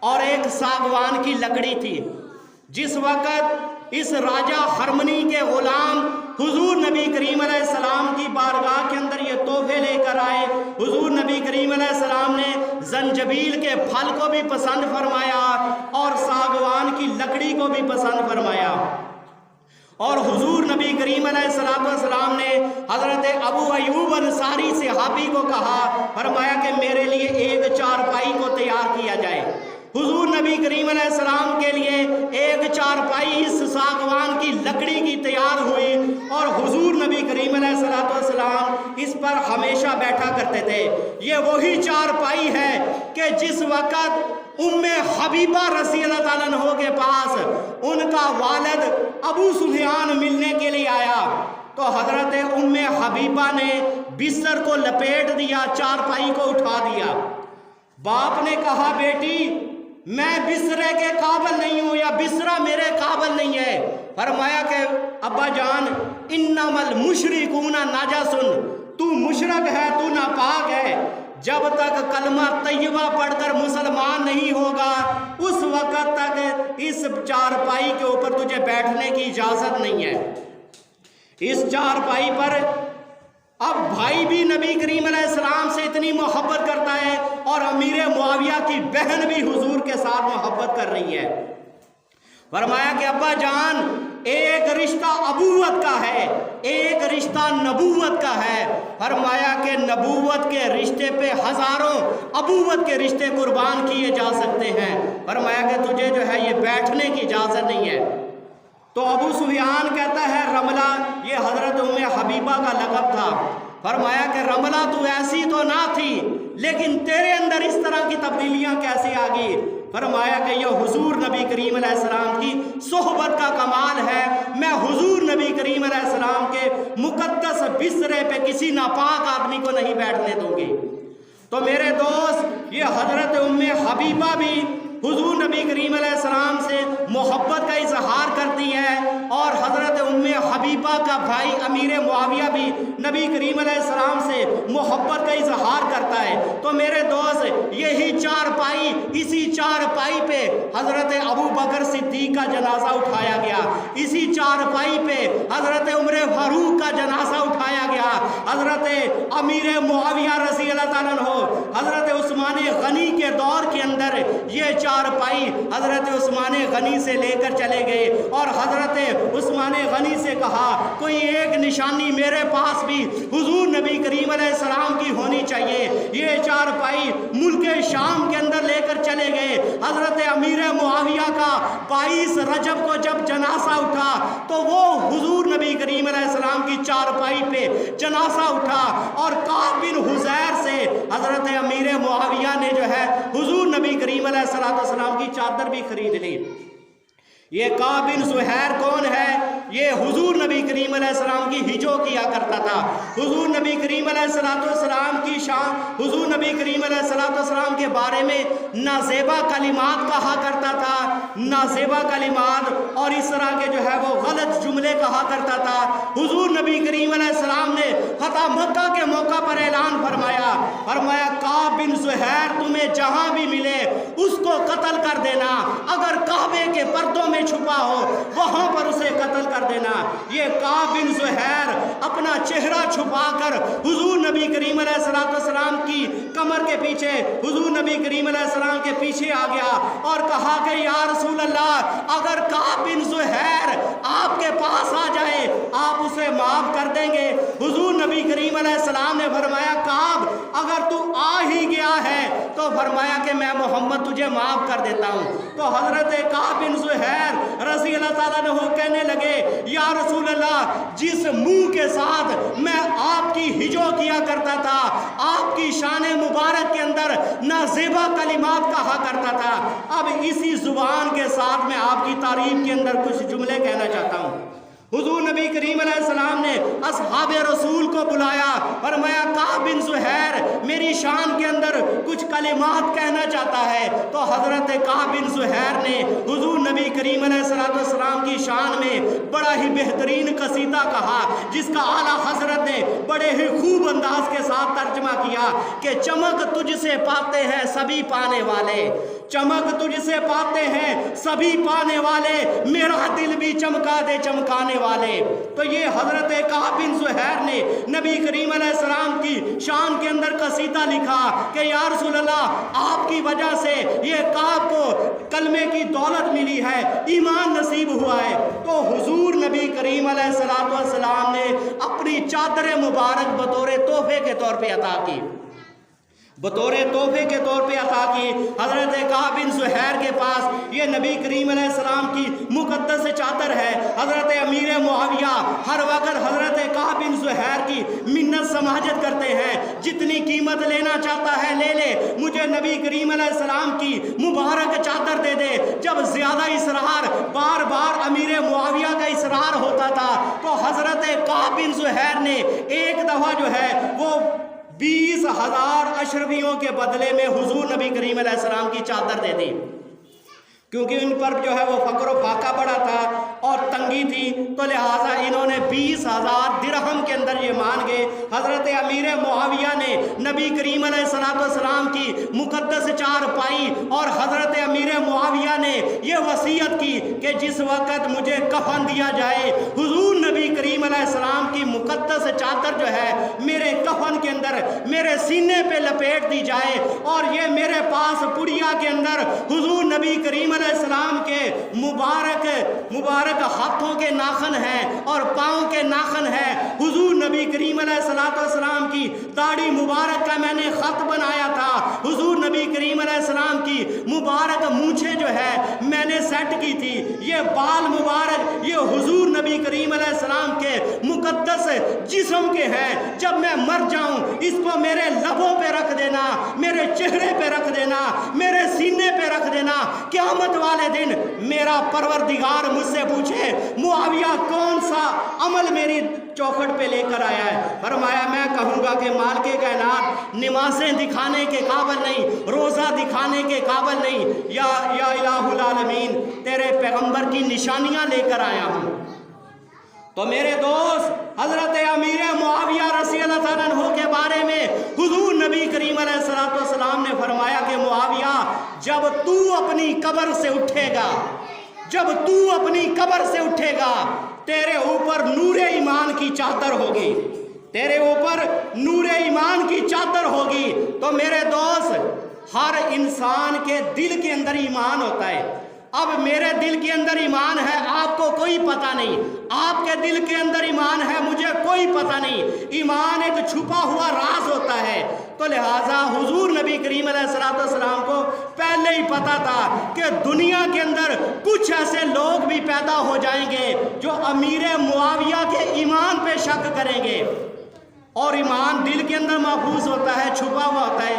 اور ایک ساگوان کی لکڑی تھی۔ جس وقت اس راجہ ہرمنی کے غلام حضور نبی کریم علیہ السلام کی بارگاہ کے اندر یہ تحفے لے کر آئے، حضور نبی کریم علیہ السلام نے زنجبیل کے پھل کو بھی پسند فرمایا اور ساگوان کی لکڑی کو بھی پسند فرمایا، اور حضور نبی کریم علیہ السلام نے حضرت ابو ایوب انصاری صحابی کو کہا، فرمایا کہ میرے لیے ایک چارپائی کو تیار کیا جائے۔ حضور نبی کریم علیہ السلام کے لیے ایک چارپائی اس ساگوان کی لکڑی کی تیار ہوئی، اور حضور نبی کریم علیہ السلام اس پر ہمیشہ بیٹھا کرتے تھے۔ یہ وہی چارپائی ہے کہ جس وقت ام حبیبہ رضی اللہ تعالیٰ عنہ کے پاس ان کا والد ابو سفیان ملنے کے لیے آیا، تو حضرت ام حبیبہ نے بستر کو لپیٹ دیا، چارپائی کو اٹھا دیا۔ باپ نے کہا بیٹی میں بسترے کے قابل نہیں ہوں، یا بسترا میرے قابل نہیں ہے۔ فرمایا کہ ابا جان انما المشرکون نجس، تو مشرک ہے، تو ناپاک ہے، جب تک کلمہ طیبہ پڑھ کر مسلمان نہیں ہوگا اس وقت تک اس چارپائی کے اوپر تجھے بیٹھنے کی اجازت نہیں ہے۔ اس چارپائی پر اب بھائی بھی نبی کریم علیہ السلام سے اتنی محبت کرتا ہے، اور امیر معاویہ کی بہن بھی حضور کے ساتھ محبت کر رہی ہے۔ فرمایا کہ ابا جان ایک رشتہ ابوت کا ہے، ایک رشتہ نبوت کا ہے۔ فرمایا کہ نبوت کے رشتے پہ ہزاروں ابوت کے رشتے قربان کیے جا سکتے ہیں۔ فرمایا کہ تجھے جو ہے یہ بیٹھنے کی اجازت نہیں ہے۔ تو ابو سفیان کہتا ہے رملہ، یہ حضرت ام حبیبہ کا لقب تھا، فرمایا کہ رملہ تو ایسی تو نہ تھی، لیکن تیرے اندر اس طرح کی تبدیلیاں کیسے آ گئی؟ فرمایا کہ یہ حضور نبی کریم علیہ السلام کی صحبت کا کمال ہے، میں حضور نبی کریم علیہ السلام کے مقدس بسترے پہ کسی ناپاک آدمی کو نہیں بیٹھنے دوں گی۔ تو میرے دوست یہ حضرت ام حبیبہ بھی حضور نبی کریم علیہ السلام سے محبت کا اظہار کرتی ہے، اور حضرت ام حبیبہ کا بھائی امیر معاویہ بھی نبی کریم علیہ السلام سے محبت کا اظہار کرتا ہے۔ تو میرے دوست یہی چارپائی، اسی چارپائی پہ حضرت ابو بکر صدیق کا جنازہ اٹھایا گیا، اسی چارپائی پہ حضرت عمر فاروق کا جنازہ اٹھایا گیا، حضرت امیر معاویہ رضی اللہ تعالیٰ عنہ حضرت عثمان غنی کے دور کے اندر اندر یہ چارپائی حضرت عثمان غنی سے لے کر چلے گئے اور حضرت عثمان غنی سے کہا کوئی ایک نشانی میرے پاس بھی حضور نبی کریم علیہ السلام کی ہونی چاہیے۔ یہ چارپائی ملک شام کے اندر لے کر چلے گئے۔ حضرت امیر معاویہ کا 22 رجب کو جب جنازہ اٹھا تو وہ حضور نبی کریم علیہ السلام کی چارپائی پہ جنازہ اٹھا اور کعب بن حزیر سے حضرت امیر معاویہ نے جو ہے حضور نبی کریم علیہ السلام کی چادر بھی خرید لی۔ یہ کعب بن زہیر کون ہے؟ یہ حضور نبی کریم علیہ السلام کی ہجو کیا کرتا تھا۔ حضور نبی کریم علیہ السلام کی شان، حضور نبی کریم علیہ السلام کے بارے میں نازیبا کلمات کہا کرتا تھا، نازیبا کلمات اور اس طرح کے جو ہے وہ غلط جملے کہا کرتا تھا۔ حضور نبی کریم علیہ السلام نے فتح مکہ کے موقع پر اعلان فرمایا کعب بن زہیر تمہیں جہاں بھی ملے اس کو قتل کر دینا، اگر کعبے کے پردوں میں چھپا ہو وہاں پر اسے قتل کر دینا۔ یہ کعب بن زہیر اپنا چہرہ چھپا کر حضور نبی کریم علیہ السلام کی کمر کے پیچھے، حضور نبی کریم علیہ السلام کے پیچھے آ گیا اور کہا کہ یا رسول اللہ اگر کعب بن زہیر آپ کے پاس آ جائے آپ اسے معاف کر دیں گے؟ حضور نبی کریم علیہ السلام نے فرمایا کعب اگر تو آ ہی گیا ہے تو فرمایا کہ میں محمد تجھے معاف کر دیتا ہوں۔ تو حضرت کعب بن زہیر رضی اللہ تعالیٰ عنہ کہنے لگے یا رسول اللہ جس منہ کے ساتھ میں آپ کی ہجو کیا کرتا تھا، آپ کی شان مبارک کے اندر نازیبا کلمات کہا کرتا تھا، اب اسی زبان کے ساتھ میں آپ کی تعریف کے اندر کچھ جملے کہنا چاہتا ہوں۔ حضور نبی کریم علیہ السلام نے اصحاب رسول کو بلایا، فرمایا کعب بن زہیر میری شان کے اندر کچھ کلمات کہنا چاہتا ہے۔ تو حضرت کعب بن زہیر نے حضور نبی کریم علیہ السلام کی شان میں بڑا ہی بہترین قصیدہ کہا جس کا اعلیٰ حضرت نے بڑے ہی خوب انداز کے ساتھ ترجمہ کیا کہ چمک تجھ سے پاتے ہیں سبھی پانے والے، چمک تجھ سے پاتے ہیں سبھی پانے والے، میرا دل بھی چمکا دے چمکانے والے۔ تو یہ حضرت کعب بن زہیر نے نبی کریم علیہ السلام کی شان کے اندر قصیدہ لکھا کہ یا رسول اللہ آپ کی وجہ سے یہ کعب کو کلمے کی دولت ملی ہے، ایمان نصیب ہوا ہے۔ تو حضور نبی کریم علیہ السلام نے اپنی چادر مبارک بطور تحفے کے طور پہ عطا کی، بطور تحفے کے طور پہ عطا کی۔ حضرت کعب بن زہیر کے پاس یہ نبی کریم علیہ السلام کی مقدس چادر ہے۔ حضرت امیر معاویہ ہر وقت حضرت کعب بن زہیر کی منت سماجت کرتے ہیں، جتنی قیمت لینا چاہتا ہے لے لے، مجھے نبی کریم علیہ السلام کی مبارک چادر دے دے۔ جب زیادہ اصرار بار بار امیر معاویہ کا اصرار ہوتا تھا تو حضرت کعب بن زہیر نے ایک دفعہ جو ہے وہ 20,000 اشرفیوں کے بدلے میں حضور نبی کریم علیہ السلام کی چادر دے دی، کیونکہ ان پر جو ہے وہ فقر و فاقہ بڑا تھا اور تنگی تھی، تو لہٰذا انہوں نے 20,000 درہم کے اندر یہ مان گئے۔ حضرت امیر معاویہ نے نبی کریم علیہ السلام کی مقدس چارپائی اور حضرت امیر معاویہ نے یہ وصیت کی کہ جس وقت مجھے کفن دیا جائے حضور نبی کریم علیہ السلام کی مقدس چادر جو ہے میرے کفن کے اندر میرے سینے پہ لپیٹ دی جائے، اور یہ میرے پاس پڑیا کے اندر حضور نبی کریم علیہ السلام کے مبارک ہاتھوں کے ناخن ہیں اور پاؤں کے ناخن ہیں، حضور نبی کریم علیہ السلام کی داڑھی مبارک کا میں نے خط بنایا تھا، حضور نبی کریم علیہ السلام کی مبارک مونچھیں جو ہے میں نے سیٹ کی تھی، یہ بال مبارک یہ حضور نبی کریم علیہ السلام کے مقدس جسم کے ہیں، جب میں مر جاؤں اس کو میرے لبوں پہ رکھ دینا، میرے چہرے پہ رکھ دینا، میرے سینے پہ رکھ دینا، قیامت والے دن میرا پروردگار مجھ سے پوچھے معاویہ کون سا عمل میری چوکھٹ پہ لے کر آیا ہے؟ فرمایا میں کہوں گا کہ مالک کائنات نمازیں دکھانے کے قابل نہیں، روزہ دکھانے کے قابل نہیں، یا الہ العالمین تیرے پیغمبر کی نشانیاں لے کر آیا ہوں۔ تو میرے دوست حضرت امیر معاویہ رضی اللہ تعالیٰ عنہ کے بارے میں حضور نبی کریم علیہ السلام نے فرمایا کہ معاویہ جب تو اپنی قبر سے اٹھے گا، جب تو اپنی قبر سے اٹھے گا تیرے اوپر نور ایمان کی چادر ہوگی، تیرے اوپر نور ایمان کی چادر ہوگی۔ تو میرے دوست ہر انسان کے دل کے اندر ایمان ہوتا ہے. اب میرے دل کے اندر ایمان ہے، آپ کو کوئی پتہ نہیں. آپ کے دل کے اندر ایمان ہے، مجھے کوئی پتہ نہیں. ایمان ایک چھپا ہوا راز ہوتا ہے. تو لہٰذا حضور نبی کریم علیہ الصلوۃ والسلام کو پہلے ہی پتہ تھا کہ دنیا کے اندر کچھ ایسے لوگ بھی پیدا ہو جائیں گے جو امیر معاویہ کے ایمان پہ شک کریں گے. اور ایمان دل کے اندر محفوظ ہوتا ہے، چھپا ہوا ہوتا ہے.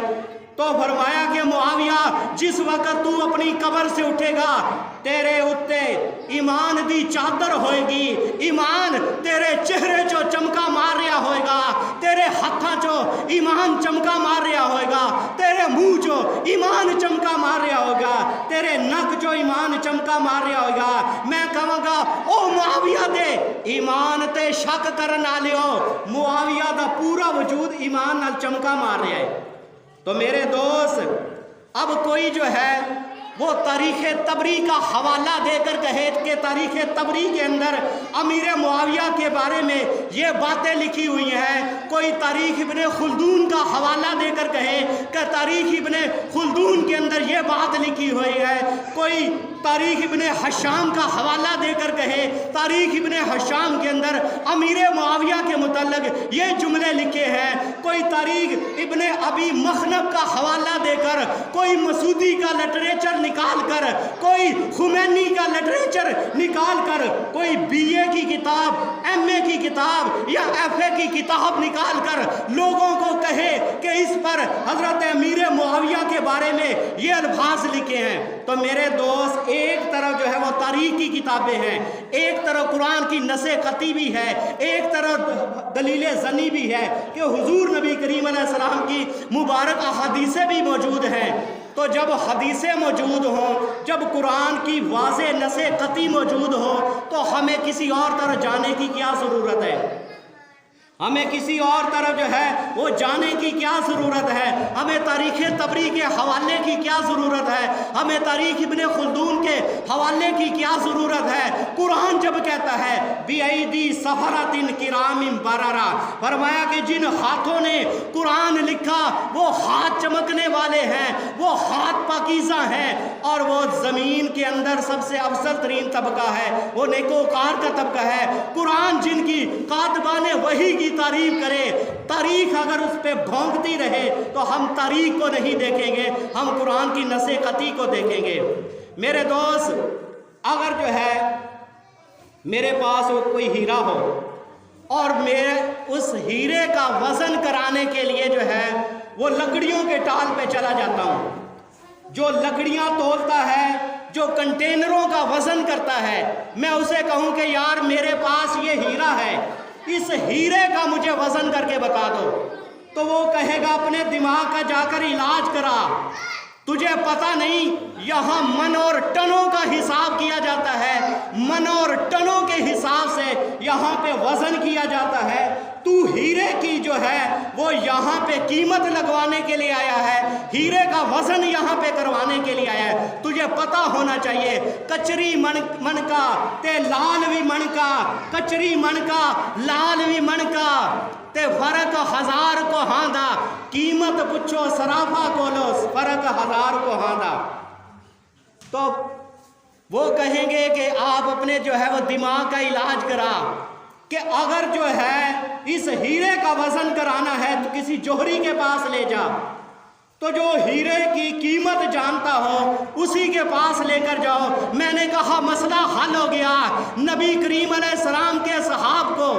تو فرمایا کہ معاویہ جس وقت تو اپنی قبر سے اٹھے گا تیرے اتے ایمان دی چادر ہوئے گی. ایمان تیرے چہرے چو چمکا مار رہا ہوئے گا، تیرے ہتھاں چو ایمان چمکا مار رہا ہوئے گا، تیرے منہ چو ایمان چمکا مار رہا ہوگا، تیرے نک چو ایمان چمکا مار رہا ہوگا. میں کہوں گا او معاویہ دے ایمان تے شک کرنا لیو. معاویہ دا پورا وجود ایمان نال چمکا مار رہا ہے. تو میرے دوست اب کوئی جو ہے وہ تاریخ طبری کا حوالہ دے کر کہے کہ تاریخ طبری کے اندر امیر معاویہ کے بارے میں یہ باتیں لکھی ہوئی ہیں. کوئی تاریخ ابن خلدون کا حوالہ دے کر کہے کہ تاریخ ابن خلدون کے اندر یہ بات لکھی ہوئی ہے. کوئی تاریخ ابن حشام کا حوالہ دے کر کہے تاریخ ابن حشام کے اندر امیر معاویہ کے متعلق یہ جملے لکھے ہیں. کوئی تاریخ ابن ابی مخنب کا حوالہ دے کر، کوئی مسعودی کا لٹریچر نکال کر، کوئی خمینی کا لٹریچر نکال کر، کوئی بی اے کی کتاب، ایم اے کی کتاب یا ایف اے کی کتاب نکال کر لوگوں کو کہے کہ اس پر حضرت امیر معاویہ کے بارے میں یہ الفاظ لکھے ہیں. تو میرے دوست ایک طرف جو ہے وہ تاریخ کی کتابیں ہیں، ایک طرف قرآن کی نص قطعی بھی ہے، ایک طرف دلیل ظنی بھی ہے کہ حضور نبی کریم علیہ السلام کی مبارک احادیثیں بھی موجود ہیں. تو جب حدیثیں موجود ہوں، جب قرآن کی واضح نص قطعی موجود ہو، تو ہمیں کسی اور طرف جانے کی کیا ضرورت ہے؟ ہمیں کسی اور طرف جو ہے وہ جانے کی کیا ضرورت ہے؟ ہمیں تاریخ طبری کے حوالے کی کیا ضرورت ہے؟ ہمیں تاریخ ابن خلدون کے حوالے کی کیا ضرورت ہے؟ قرآن جب کہتا ہے بِأَيْدِي سَفَرَةٍ كِرَامٍ بَرَرَةٍ، فرمایا کہ جن ہاتھوں نے قرآن لکھا وہ ہاتھ چمکنے والے ہیں، وہ ہاتھ پاکیزہ ہیں، اور وہ زمین کے اندر سب سے افضل ترین طبقہ ہے، وہ نیکوکار کا طبقہ ہے. قرآن جن کی کاتبان وحی کی تعریف کرے، تاریخ اگر اس پہ بھونکتی رہے تو ہم تاریخ کو نہیں دیکھیں گے، ہم قرآن کی نص قطعی کو دیکھیں گے. میرے دوست اگر جو ہے میرے پاس وہ کوئی ہیرا ہو اور میں اس ہیرے کا وزن کرانے کے لیے جو ہے وہ لکڑیوں کے ٹال پہ چلا جاتا ہوں، جو لکڑیاں تولتا ہے، جو کنٹینروں کا وزن کرتا ہے، میں اسے کہوں کہ یار میرے پاس یہ ہیرا ہے، اس ہیرے کا مجھے وزن کر کے بتا دو، تو وہ کہے گا اپنے دماغ کا جا کر علاج کرا. تجھے پتہ نہیں یہاں من اور ٹنوں کا حساب کیا جاتا ہے، من اور ٹنوں کے حساب سے یہاں پہ وزن کیا جاتا ہے. تو ہیرے کی جو ہے وہ یہاں پہ قیمت لگوانے کے لیے آیا ہے، ہیرے کا وزن یہاں پہ کروانے کے لیے آیا ہے. تجھے پتہ ہونا چاہیے کچری من کا تے لال بھی من کا، کچری من کا لال بھی من کا تے فرق ہزار کو ہاندہ، قیمت پچھو سرافہ کولو فرق ہزار کو ہاندہ. تو وہ کہیں گے کہ آپ اپنے جو ہے وہ دماغ کا علاج کرا کہ اگر جو ہے اس ہیرے کا وزن کرانا ہے تو کسی جوہری کے پاس لے جا، تو جو ہیرے کی قیمت جانتا ہو اسی کے پاس لے کر جاؤ. میں نے کہا مسئلہ حل ہو گیا. نبی کریم علیہ السلام کے اصحاب کو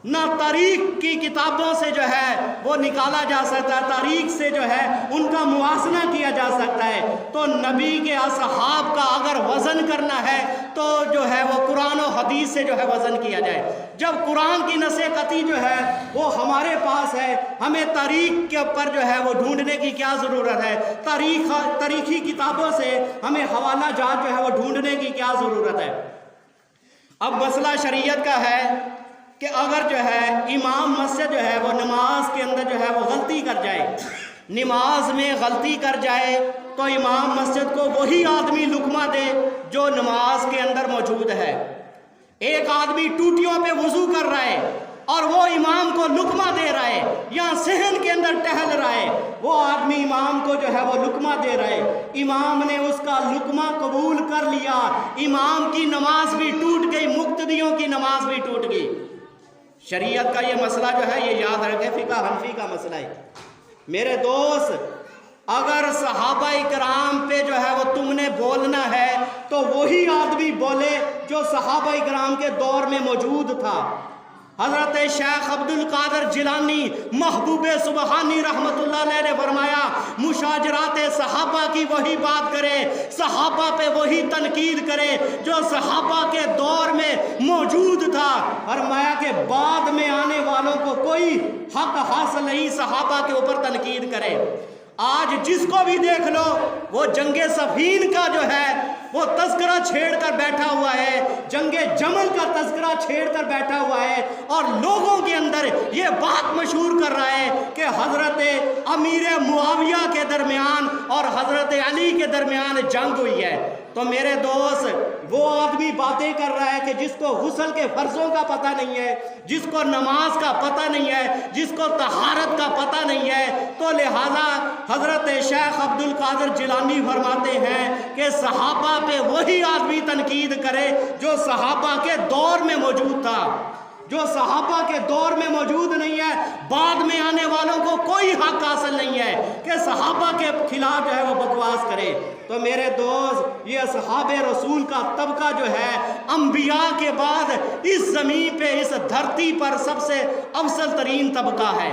نہ تاریخ کی کتابوں سے جو ہے وہ نکالا جا سکتا ہے، تاریخ سے جو ہے ان کا موازنہ کیا جا سکتا ہے. تو نبی کے اصحاب کا اگر وزن کرنا ہے تو جو ہے وہ قرآن و حدیث سے جو ہے وزن کیا جائے. جب قرآن کی نص قطعی جو ہے وہ ہمارے پاس ہے، ہمیں تاریخ کے اوپر جو ہے وہ ڈھونڈنے کی کیا ضرورت ہے؟ تاریخی کتابوں سے ہمیں حوالہ جات جو ہے وہ ڈھونڈنے کی کیا ضرورت ہے؟ اب مسئلہ شریعت کا ہے کہ اگر جو ہے امام مسجد جو ہے وہ نماز کے اندر جو ہے وہ غلطی کر جائے، نماز میں غلطی کر جائے، تو امام مسجد کو وہی آدمی لقمہ دے جو نماز کے اندر موجود ہے. ایک آدمی ٹوٹیوں پہ وضو کر رہا ہے اور وہ امام کو لقمہ دے رہا ہے یا صحن کے اندر ٹہل رہا ہے، وہ آدمی امام کو جو ہے وہ لقمہ دے رہے، امام نے اس کا لقمہ قبول کر لیا، امام کی نماز بھی ٹوٹ گئی، مقتدیوں کی نماز بھی ٹوٹ گئی۔ شریعت کا یہ مسئلہ جو ہے یہ یاد رکھے، فقہ حنفی کا مسئلہ ہے۔ میرے دوست، اگر صحابہ کرام پہ جو ہے وہ تم نے بولنا ہے تو وہی آدمی بولے جو صحابہ کرام کے دور میں موجود تھا۔ حضرت شیخ عبد القادر جیلانی محبوب سبحانی رحمت اللہ علیہ نے فرمایا مشاجرات صحابہ کی وہی بات کرے، صحابہ پہ وہی تنقید کرے جو صحابہ کے دور میں موجود تھا۔ فرمایا کہ بعد میں آنے والوں کو کوئی حق حاصل نہیں صحابہ کے اوپر تنقید کرے۔ آج جس کو بھی دیکھ لو وہ جنگ صفین کا جو ہے وہ تذکرہ چھیڑ کر بیٹھا ہوا ہے، جنگ جمل کا تذکرہ چھیڑ کر بیٹھا ہوا ہے، اور لوگوں کے اندر یہ بات مشہور کر رہا ہے کہ حضرت امیر معاویہ کے درمیان اور حضرت علی کے درمیان جنگ ہوئی ہے۔ تو میرے دوست، وہ آدمی باتیں کر رہا ہے کہ جس کو غسل کے فرضوں کا پتہ نہیں ہے، جس کو نماز کا پتہ نہیں ہے، جس کو طہارت کا پتہ نہیں ہے، تو لہذا حضرت شیخ عبد القادر جیلانی فرماتے ہیں کہ صحابہ پہ وہی آدمی تنقید کرے جو صحابہ کے دور میں موجود تھا، جو صحابہ کے دور میں موجود نہیں ہے۔ بعد میں آنے والوں کو کوئی حق حاصل نہیں ہے کہ صحابہ کے خلاف جو ہے وہ بکواس کرے۔ تو میرے دوست، یہ اصحاب رسول کا طبقہ جو ہے انبیاء کے بعد اس زمین پہ اس دھرتی پر سب سے افضل ترین طبقہ ہے،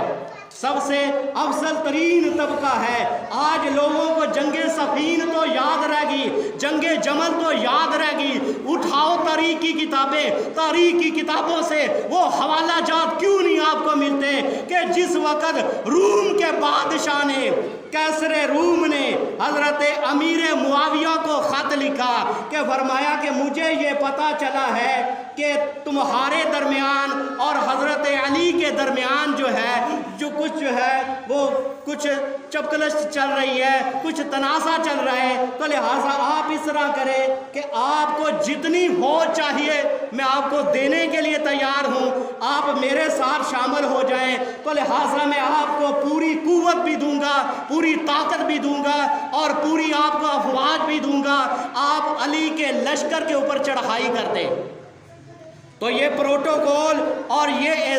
سب سے افضل ترین طبقہ ہے۔ آج لوگوں کو جنگ صفین تو یاد رہ گئی، جنگ جمل تو یاد رہ گئی، اٹھاؤ تاریخ کی کتابیں، تاریخ کی کتابوں سے وہ حوالہ جات کیوں نہیں آپ کو ملتے کہ جس وقت روم کے بادشاہ نے، کیسر روم نے حضرت امیر معاویہ کو خط لکھا کہ فرمایا کہ مجھے یہ پتہ چلا ہے کہ تمہارے درمیان اور حضرت علی کے درمیان جو ہے جو کچھ جو ہے وہ کچھ چپکلش چل رہی ہے، کچھ تنازع چل رہا ہے، تو لہٰذا آپ اس طرح کریں کہ آپ کو جتنی فوج چاہیے میں آپ کو دینے کے لیے تیار ہوں، آپ میرے ساتھ شامل ہو جائیں، تو لہٰذا میں آپ کو پوری قوت بھی دوں گا، پوری طاقت بھی دوں گا، اور پوری آپ کو افواج بھی دوں گا، آپ علی کے لشکر کے اوپر چڑھائی کر دیں۔ تو یہ پروٹوکول اور یہ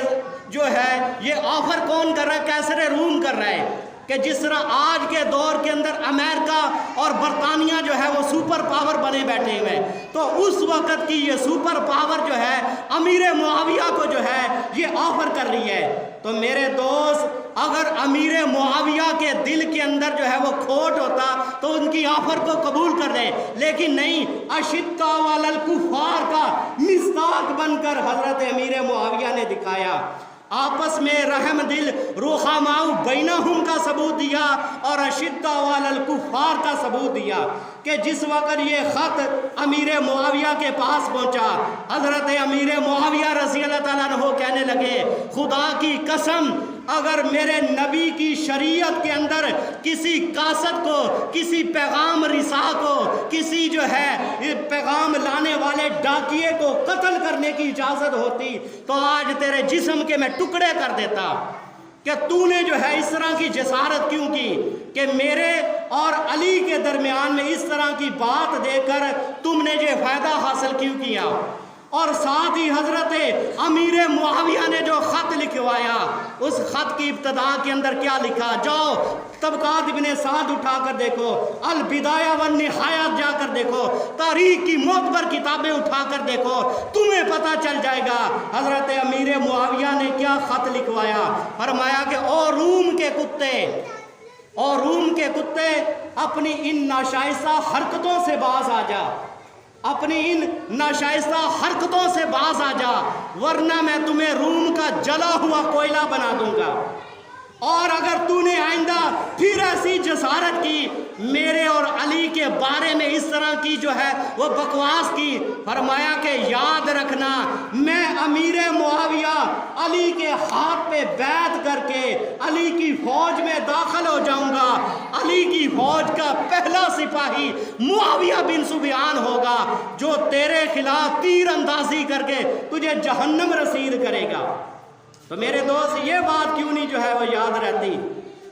جو ہے یہ آفر کون کر رہا ہے؟ کیسر روم کر رہا ہے کہ جس طرح آج کے دور کے اندر امریکہ اور برطانیہ جو ہے وہ سپر پاور بنے بیٹھے ہوئے ہیں، تو اس وقت کی یہ سپر پاور جو ہے امیر معاویہ کو جو ہے یہ آفر کر رہی ہے۔ تو میرے دوست، اگر امیر معاویہ کے دل کے اندر جو ہے وہ کھوٹ ہوتا تو ان کی آفر کو قبول کر لے، لیکن نہیں، اشداء علی الکفار کا مصداق بن کر حضرت امیر معاویہ نے دکھایا، آپس میں رحم دل رحماء بینہم کا ثبوت دیا اور اشداء علی الکفار کا ثبوت دیا کہ جس وقت یہ خط امیر معاویہ کے پاس پہنچا، حضرت امیر معاویہ رضی اللہ تعالیٰ عنہ کہنے لگے خدا کی قسم اگر میرے نبی کی شریعت کے اندر کسی قاصد کو، کسی پیغام رساں کو، کسی جو ہے پیغام لانے والے ڈاکیے کو قتل کرنے کی اجازت ہوتی تو آج تیرے جسم کے میں ٹکڑے کر دیتا، کہ تو نے جو ہے اس طرح کی جسارت کیوں کی کہ میرے اور علی کے درمیان میں اس طرح کی بات دے کر تم نے یہ فائدہ حاصل کیوں کیا؟ اور ساتھ ہی حضرت امیر معاویہ نے جو خط لکھوایا، اس خط کی ابتدا کے اندر کیا لکھا؟ جاؤ طبقات ابن سعد اٹھا کر دیکھو، البدایہ والنہایہ جا کر دیکھو، تاریخ کی معتبر کتابیں اٹھا کر دیکھو، تمہیں پتہ چل جائے گا حضرت امیر معاویہ نے کیا خط لکھوایا۔ فرمایا کہ او روم کے کتے، اور روم کے کتے اپنی ان ناشائستہ حرکتوں سے باز آ جا، اپنی ان ناشائستہ حرکتوں سے باز آ جا، ورنہ میں تمہیں روم کا جلا ہوا کوئلہ بنا دوں گا، اور اگر تو نے آئندہ پھر ایسی جسارت کی میرے اور علی کے بارے میں اس طرح کی جو ہے وہ بکواس کی، فرمایا کہ یاد رکھنا میں امیر معاویہ علی کے ہاتھ پہ بیعت کر کے علی کی فوج میں داخل ہو جاؤں گا، علی کی فوج کا پہلا سپاہی معاویہ بن سفیان ہوگا جو تیرے خلاف تیر اندازی کر کے تجھے جہنم رسید کرے گا۔ تو میرے دوست، یہ بات کیوں نہیں جو ہے وہ یاد رہتی؟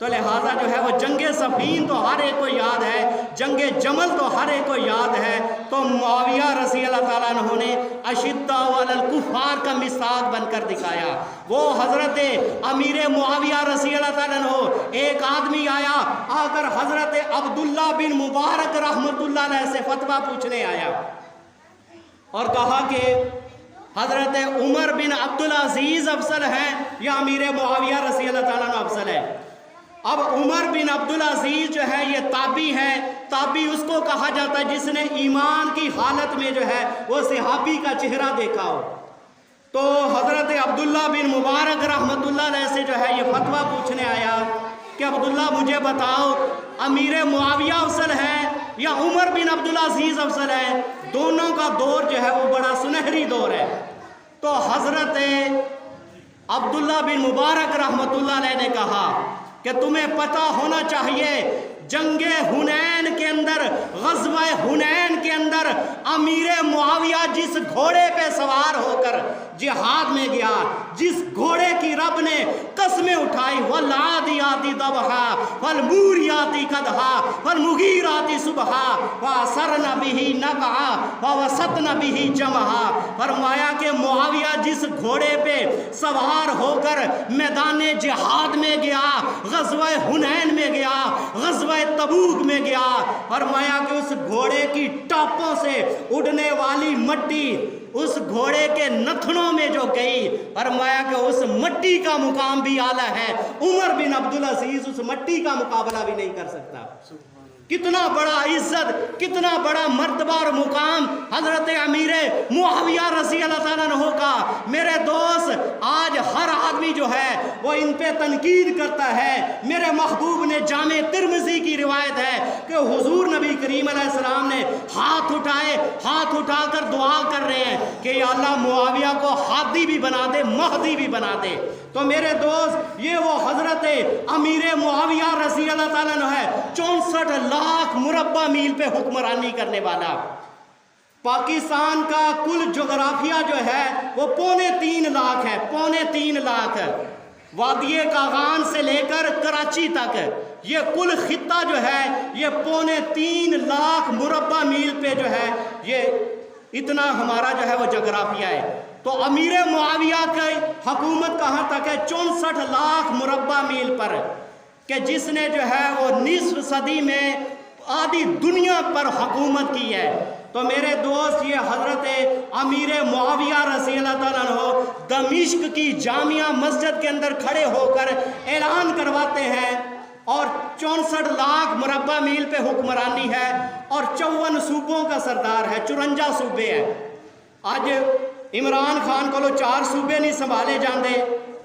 تو لہٰذا جو ہے وہ جنگ صفین تو ہر ایک کو یاد ہے، جنگ جمل تو ہر ایک کو یاد ہے، تو معاویہ رضی اللہ تعالیٰ عنہ نے اشداء علی الکفار کا مثال بن کر دکھایا۔ وہ حضرت امیر معاویہ رضی اللہ تعالیٰ عنہ، ایک آدمی آیا، آ کر حضرت عبداللہ بن مبارک رحمۃ اللہ علیہ سے فتویٰ پوچھنے آیا اور کہا کہ حضرت عمر بن عبدالعزیز افضل ہیں یا امیر معاویہ رضی اللہ تعالیٰ عنہ افضل ہے؟ اب عمر بن عبدالعزیز جو ہے یہ تابعی ہے، تابعی اس کو کہا جاتا ہے جس نے ایمان کی حالت میں جو ہے وہ صحابی کا چہرہ دیکھا ہو۔ تو حضرت عبداللہ بن مبارک رحمۃ اللہ علیہ سے جو ہے یہ فتویٰ پوچھنے آیا کہ عبداللہ مجھے بتاؤ امیر معاویہ افضل ہے یا عمر بن عبدالعزیز افضل ہے؟ دونوں کا دور جو ہے وہ بڑا سنہری دور ہے۔ تو حضرت عبداللہ بن مبارک رحمۃ اللہ علیہ نے کہا کہ تمہیں پتہ ہونا چاہیے جنگ حنین کے اندر، غزوہ حنین کے اندر امیر معاویہ جس گھوڑے پہ سوار ہو کر جہاد میں گیا، جس گھوڑے کی رب نے قسمیں اٹھائی، وَالْعَادِيَاتِ ضَبْحًا فَالْمُورِيَاتِ قَدْحًا فَالْمُغِيرَاتِ صُبْحًا وَأَثَرْنَ بِهِ نَقْعًا وَوَسَطْنَ بِهِ جَمْعًا، فرمایا کہ معاویہ جس گھوڑے پہ سوار ہو کر میدان جہاد میں گیا، غزوہ حنین میں گیا، غزوہ تبوک میں گیا، فرمایا کہ اس گھوڑے کی ٹاپوں سے اڑنے والی مٹی اس گھوڑے کے نتھنوں میں جو گئی، فرمایا کہ اس مٹی کا مقام بھی اعلیٰ ہے، عمر بن عبدالعزیز اس مٹی کا مقابلہ بھی نہیں کر سکتا۔ کتنا بڑا عزت، کتنا بڑا مرتبہ اور مقام حضرت امیر معاویہ رضی اللہ تعالیٰ عنہ کا۔ میرے دوست آج ہر آدمی جو ہے وہ ان پہ تنقید کرتا ہے۔ میرے محبوب نے جامع ترمذی کی روایت ہے کہ حضور نبی کریم علیہ السلام نے ہاتھ اٹھائے، ہاتھ اٹھا کر دعا کر رہے ہیں کہ یا اللہ معاویہ کو ہادی بھی بنا دے، مہدی بھی بنا دے۔ تو میرے دوست یہ وہ حضرت امیر معاویہ رضی اللہ تعالیٰ عنہ ہے، 64 لاکھ مربع میل پہ حکمرانی کرنے والا۔ پاکستان کا کل جغرافیہ جو ہے وہ 3.25 لاکھ ہے، 3.25 لاکھ ہے، وادی کاغان سے لے کر کراچی تک یہ کل خطہ جو ہے یہ 3.25 لاکھ مربع میل پہ جو ہے یہ اتنا ہمارا جو ہے وہ جغرافیہ ہے۔ تو امیر معاویہ کی حکومت کہاں تک ہے؟ 64 لاکھ مربع میل پر، کہ جس نے جو ہے وہ نصف صدی میں آدھی دنیا پر حکومت کی ہے۔ تو میرے دوست یہ حضرت امیر معاویہ رضی اللہ تعالیٰ عنہ دمشق کی جامعہ مسجد کے اندر کھڑے ہو کر اعلان کرواتے ہیں، اور 64 لاکھ مربع میل پہ حکمرانی ہے، اور 54 صوبوں کا سردار ہے، 54 صوبے ہیں۔ آج عمران خان کو 4 صوبے نہیں سنبھالے جاندے،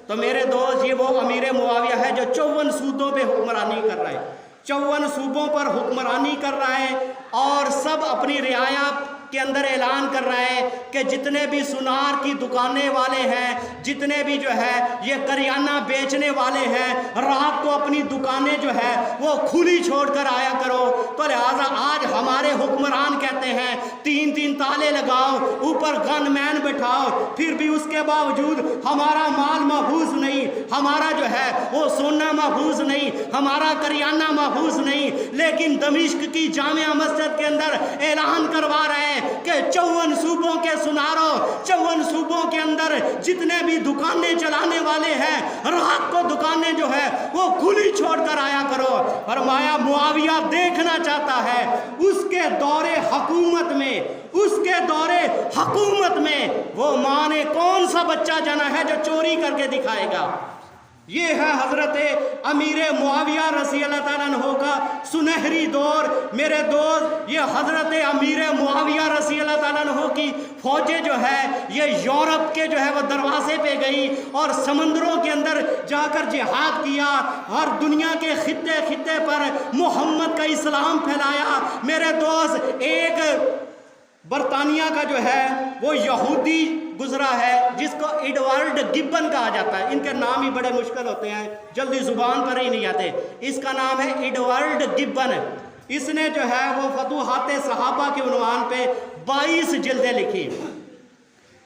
تو میرے دوست یہ وہ امیر معاویہ ہے جو 54 صوبوں پہ حکمرانی کر رہا ہے، 54 صوبوں پر حکمرانی کر رہا ہے، اور سب اپنی رعایا کے اندر اعلان کر رہا ہے کہ جتنے بھی سنار کی دکانیں والے ہیں، جتنے بھی جو ہے یہ کریانہ بیچنے والے ہیں، رات کو اپنی دکانیں جو ہے وہ کھلی چھوڑ کر آیا کرو۔ تو لہٰذا آج ہمارے حکمران کہتے ہیں 3 تالے لگاؤ، اوپر گن مین بٹھاؤ، پھر بھی اس کے باوجود ہمارا مال محفوظ نہیں، ہمارا جو ہے وہ سونا محفوظ نہیں، ہمارا کریانہ محفوظ نہیں۔ لیکن دمشق کی جامعہ مسجد کے اندر اعلان کروا رہے ہیں کہ 54 صوبوں کے سناروں، 54 صوبوں کے اندر جتنے بھی دکانیں چلانے والے ہیں، رات کو دکانیں جو ہے وہ کھلی چھوڑ کر آیا کرو۔ فرمایا معاویہ دیکھنا چاہتا ہے اس کے دور حکومت میں، اس کے دور حکومت میں وہ ماں نے کون سا بچہ جنا ہے جو چوری کر کے دکھائے گا۔ یہ ہے حضرت امیر معاویہ رضی اللہ تعالیٰ عنہ کا سنہری دور۔ میرے دوست یہ حضرت امیر معاویہ رضی اللہ تعالیٰ عنہ کی فوجیں جو ہے یہ یورپ کے جو ہے وہ دروازے پہ گئی اور سمندروں کے اندر جا کر جہاد کیا، اور دنیا کے خطے خطے پر محمد کا اسلام پھیلایا۔ میرے دوست ایک برطانیہ کا جو ہے وہ یہودی گزرا ہے جس کو ایڈورڈ گبن کہا جاتا ہے، ان کے نام ہی بڑے مشکل ہوتے ہیں، جلدی زبان پر ہی نہیں آتے۔ اس کا نام ہے ایڈورڈ گبن۔ اس نے جو ہے وہ فتوحات صحابہ کے عنوان پہ 22 جلدیں لکھی۔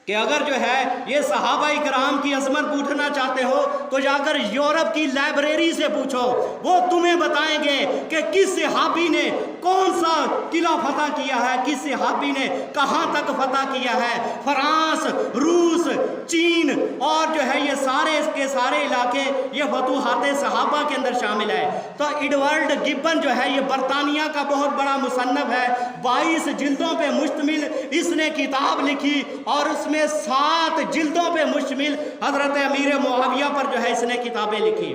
کہ اگر جو ہے یہ صحابہ کرام کی عظمت پوچھنا چاہتے ہو تو جا کر یورپ کی لائبریری سے پوچھو، وہ تمہیں بتائیں گے کہ کس صحابی نے کون سا قلعہ فتح کیا ہے، کس صحابی نے کہاں تک فتح کیا ہے۔ فرانس، روس، چین اور جو ہے یہ سارے اس کے سارے علاقے یہ فتوحات صحابہ کے اندر شامل ہے۔ تو ایڈورڈ گبن جو ہے یہ برطانیہ کا بہت بڑا مصنف ہے، 22 جلدوں پہ مشتمل اس نے کتاب لکھی، اور اس میں 7 جلدوں پہ مشتمل حضرت امیر معاویہ پر جو ہے اس نے کتابیں لکھی۔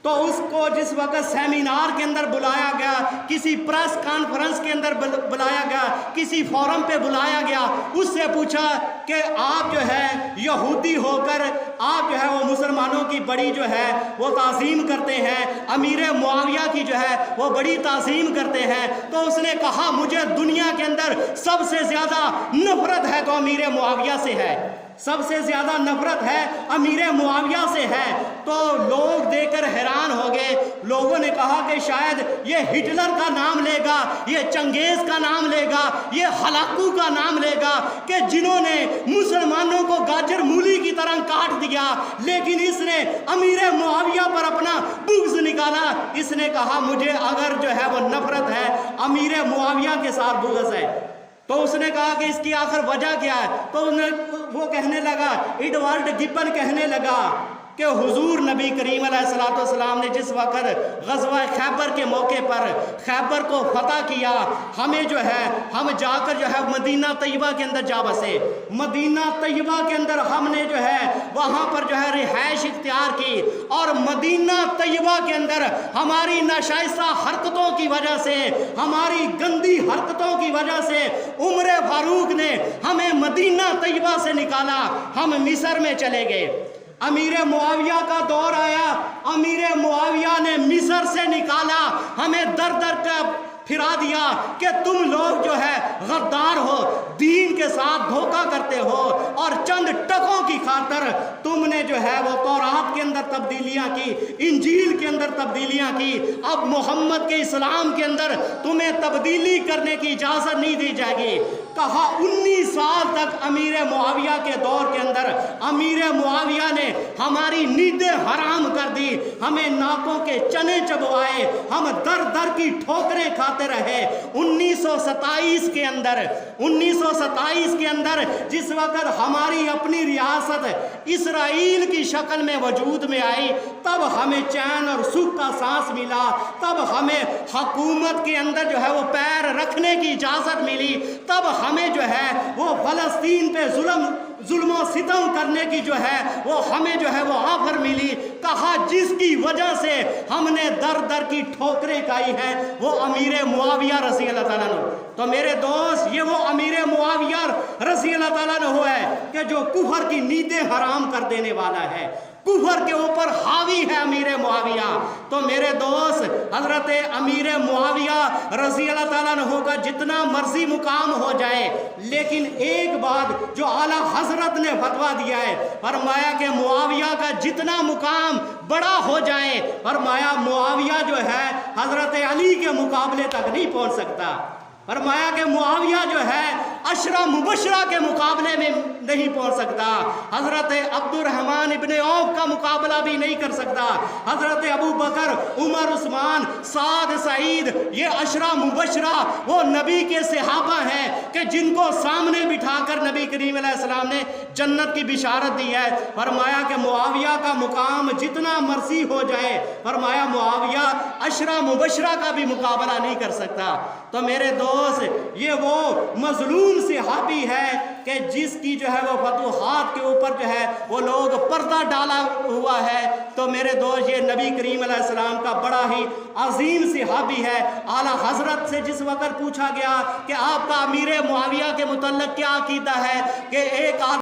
تو اس کو جس وقت سیمینار کے اندر بلایا گیا، کسی پریس کانفرنس کے اندر بلایا گیا، کسی فورم پہ بلایا گیا، اس سے پوچھا کہ آپ جو ہے یہودی ہو کر آپ جو ہے وہ مسلمانوں کی بڑی جو ہے وہ تعظیم کرتے ہیں، امیر معاویہ کی جو ہے وہ بڑی تعظیم کرتے ہیں۔ تو اس نے کہا مجھے دنیا کے اندر سب سے زیادہ نفرت ہے تو امیر معاویہ سے ہے، سب سے زیادہ نفرت ہے امیر معاویہ سے ہے۔ تو لوگ دیکھ کر حیران ہو گئے، لوگوں نے کہا کہ شاید یہ ہٹلر کا نام لے گا، یہ چنگیز کا نام لے گا، یہ ہلاکو کا نام لے گا کہ جنہوں نے مسلمانوں کو گاجر مولی کی طرح کاٹ دیا، لیکن اس نے امیر معاویہ پر اپنا بغض نکالا۔ اس نے کہا مجھے اگر جو ہے وہ نفرت ہے امیر معاویہ کے ساتھ بغض ہے۔ تو اس نے کہا کہ اس کی آخر وجہ کیا ہے؟ تو وہ کہنے لگا، ایڈورڈ گبن کہنے لگا کہ حضور نبی کریم علیہ السلام نے جس وقت غزوہ خیبر کے موقع پر خیبر کو فتح کیا، ہمیں جو ہے ہم جا کر جو ہے مدینہ طیبہ کے اندر جا بسے، مدینہ طیبہ کے اندر ہم نے جو ہے وہاں پر جو ہے رہائش اختیار کی، اور مدینہ طیبہ کے اندر ہماری ناشائستہ حرکتوں کی وجہ سے، ہماری گندی حرکتوں کی وجہ سے عمر فاروق نے ہمیں مدینہ طیبہ سے نکالا، ہم مصر میں چلے گئے۔ امیر معاویہ کا دور آیا، امیر معاویہ نے مصر سے نکالا، ہمیں در در کا پھرا دیا کہ تم لوگ جو ہے غدار ہو، دین کے ساتھ دھوکہ کرتے ہو، اور چند ٹکوں کی خاطر تم نے جو ہے وہ تورات کے اندر تبدیلیاں کی، انجیل کے اندر تبدیلیاں کی، اب محمد کے اسلام کے اندر تمہیں تبدیلی کرنے کی اجازت نہیں دی جائے گی۔ کہا 19 سال تک امیر معاویہ کے دور کے اندر امیر معاویہ نے ہماری نیندیں حرام کر دی، ہمیں ناکوں کے چنے چبوائے، ہم در در کی ٹھوکریں کھاتے رہے۔ 1927 کے اندر جس وقت ہماری اپنی ریاست اسرائیل کی شکل میں وجود میں آئی، تب ہمیں چین اور سکھ کا سانس ملا، تب ہمیں حکومت کے اندر جو ہے وہ پیر رکھنے کی اجازت ملی، تب ہمیں جو ہے وہ فلسطین پہ ظلم و ستم کرنے کی جو ہے وہ ہمیں جو ہے وہ آفر ملی۔ کہا جس کی وجہ سے ہم نے در در کی ٹھوکریں کھائی ہیں وہ امیر معاویہ رضی اللہ تعالیٰ عنہ۔ تو میرے دوست یہ وہ امیر معاویہ رضی اللہ تعالیٰ عنہ ہے کہ جو کفر کی نیندیں حرام کر دینے والا ہے، کفر کے اوپر حاوی ہے امیر معاویہ۔ تو میرے دوست حضرت امیر معاویہ رضی اللہ تعالیٰ عنہ کا جتنا مرضی مقام ہو جائے، لیکن ایک بات جو اعلیٰ حضرت نے فتویٰ دیا ہے، فرمایا کہ معاویہ کا جتنا مقام بڑا ہو جائے، فرمایا معاویہ جو ہے حضرت علی کے مقابلے تک نہیں پہنچ سکتا۔ فرمایا کہ معاویہ جو ہے عشرہ مبشرہ کے مقابلے میں نہیں پہنچ سکتا، حضرت عبد الرحمن ابن عوف کا مقابلہ بھی نہیں کر سکتا، حضرت ابو بکر، عمر، عثمان، سعد، سعید، یہ عشرہ مبشرہ وہ نبی کے صحابہ ہیں کہ جن کو سامنے بٹھا کر نبی کریم علیہ السلام نے جنت کی بشارت دی ہے۔ فرمایا کہ معاویہ کا مقام جتنا مرضی ہو جائے، فرمایا معاویہ عشرہ مبشرہ کا بھی مقابلہ نہیں کر سکتا۔ تو میرے دوست یہ وہ مظلوم صحابی ہے کہ جس کی جو ہے وہ فتوحات کے اوپر جو ہے وہ لوگ پردہ ڈالا ہوا ہے۔ تو میرے دوست یہ نبی کریم علیہ السلام کا بڑا ہی عظیم صحابی ہے۔ اعلیٰ حضرت سے جس وقت پوچھا گیا کہ آپ کا امیر معاویہ کے متعلق کیا عقیدہ ہے، کہ ایک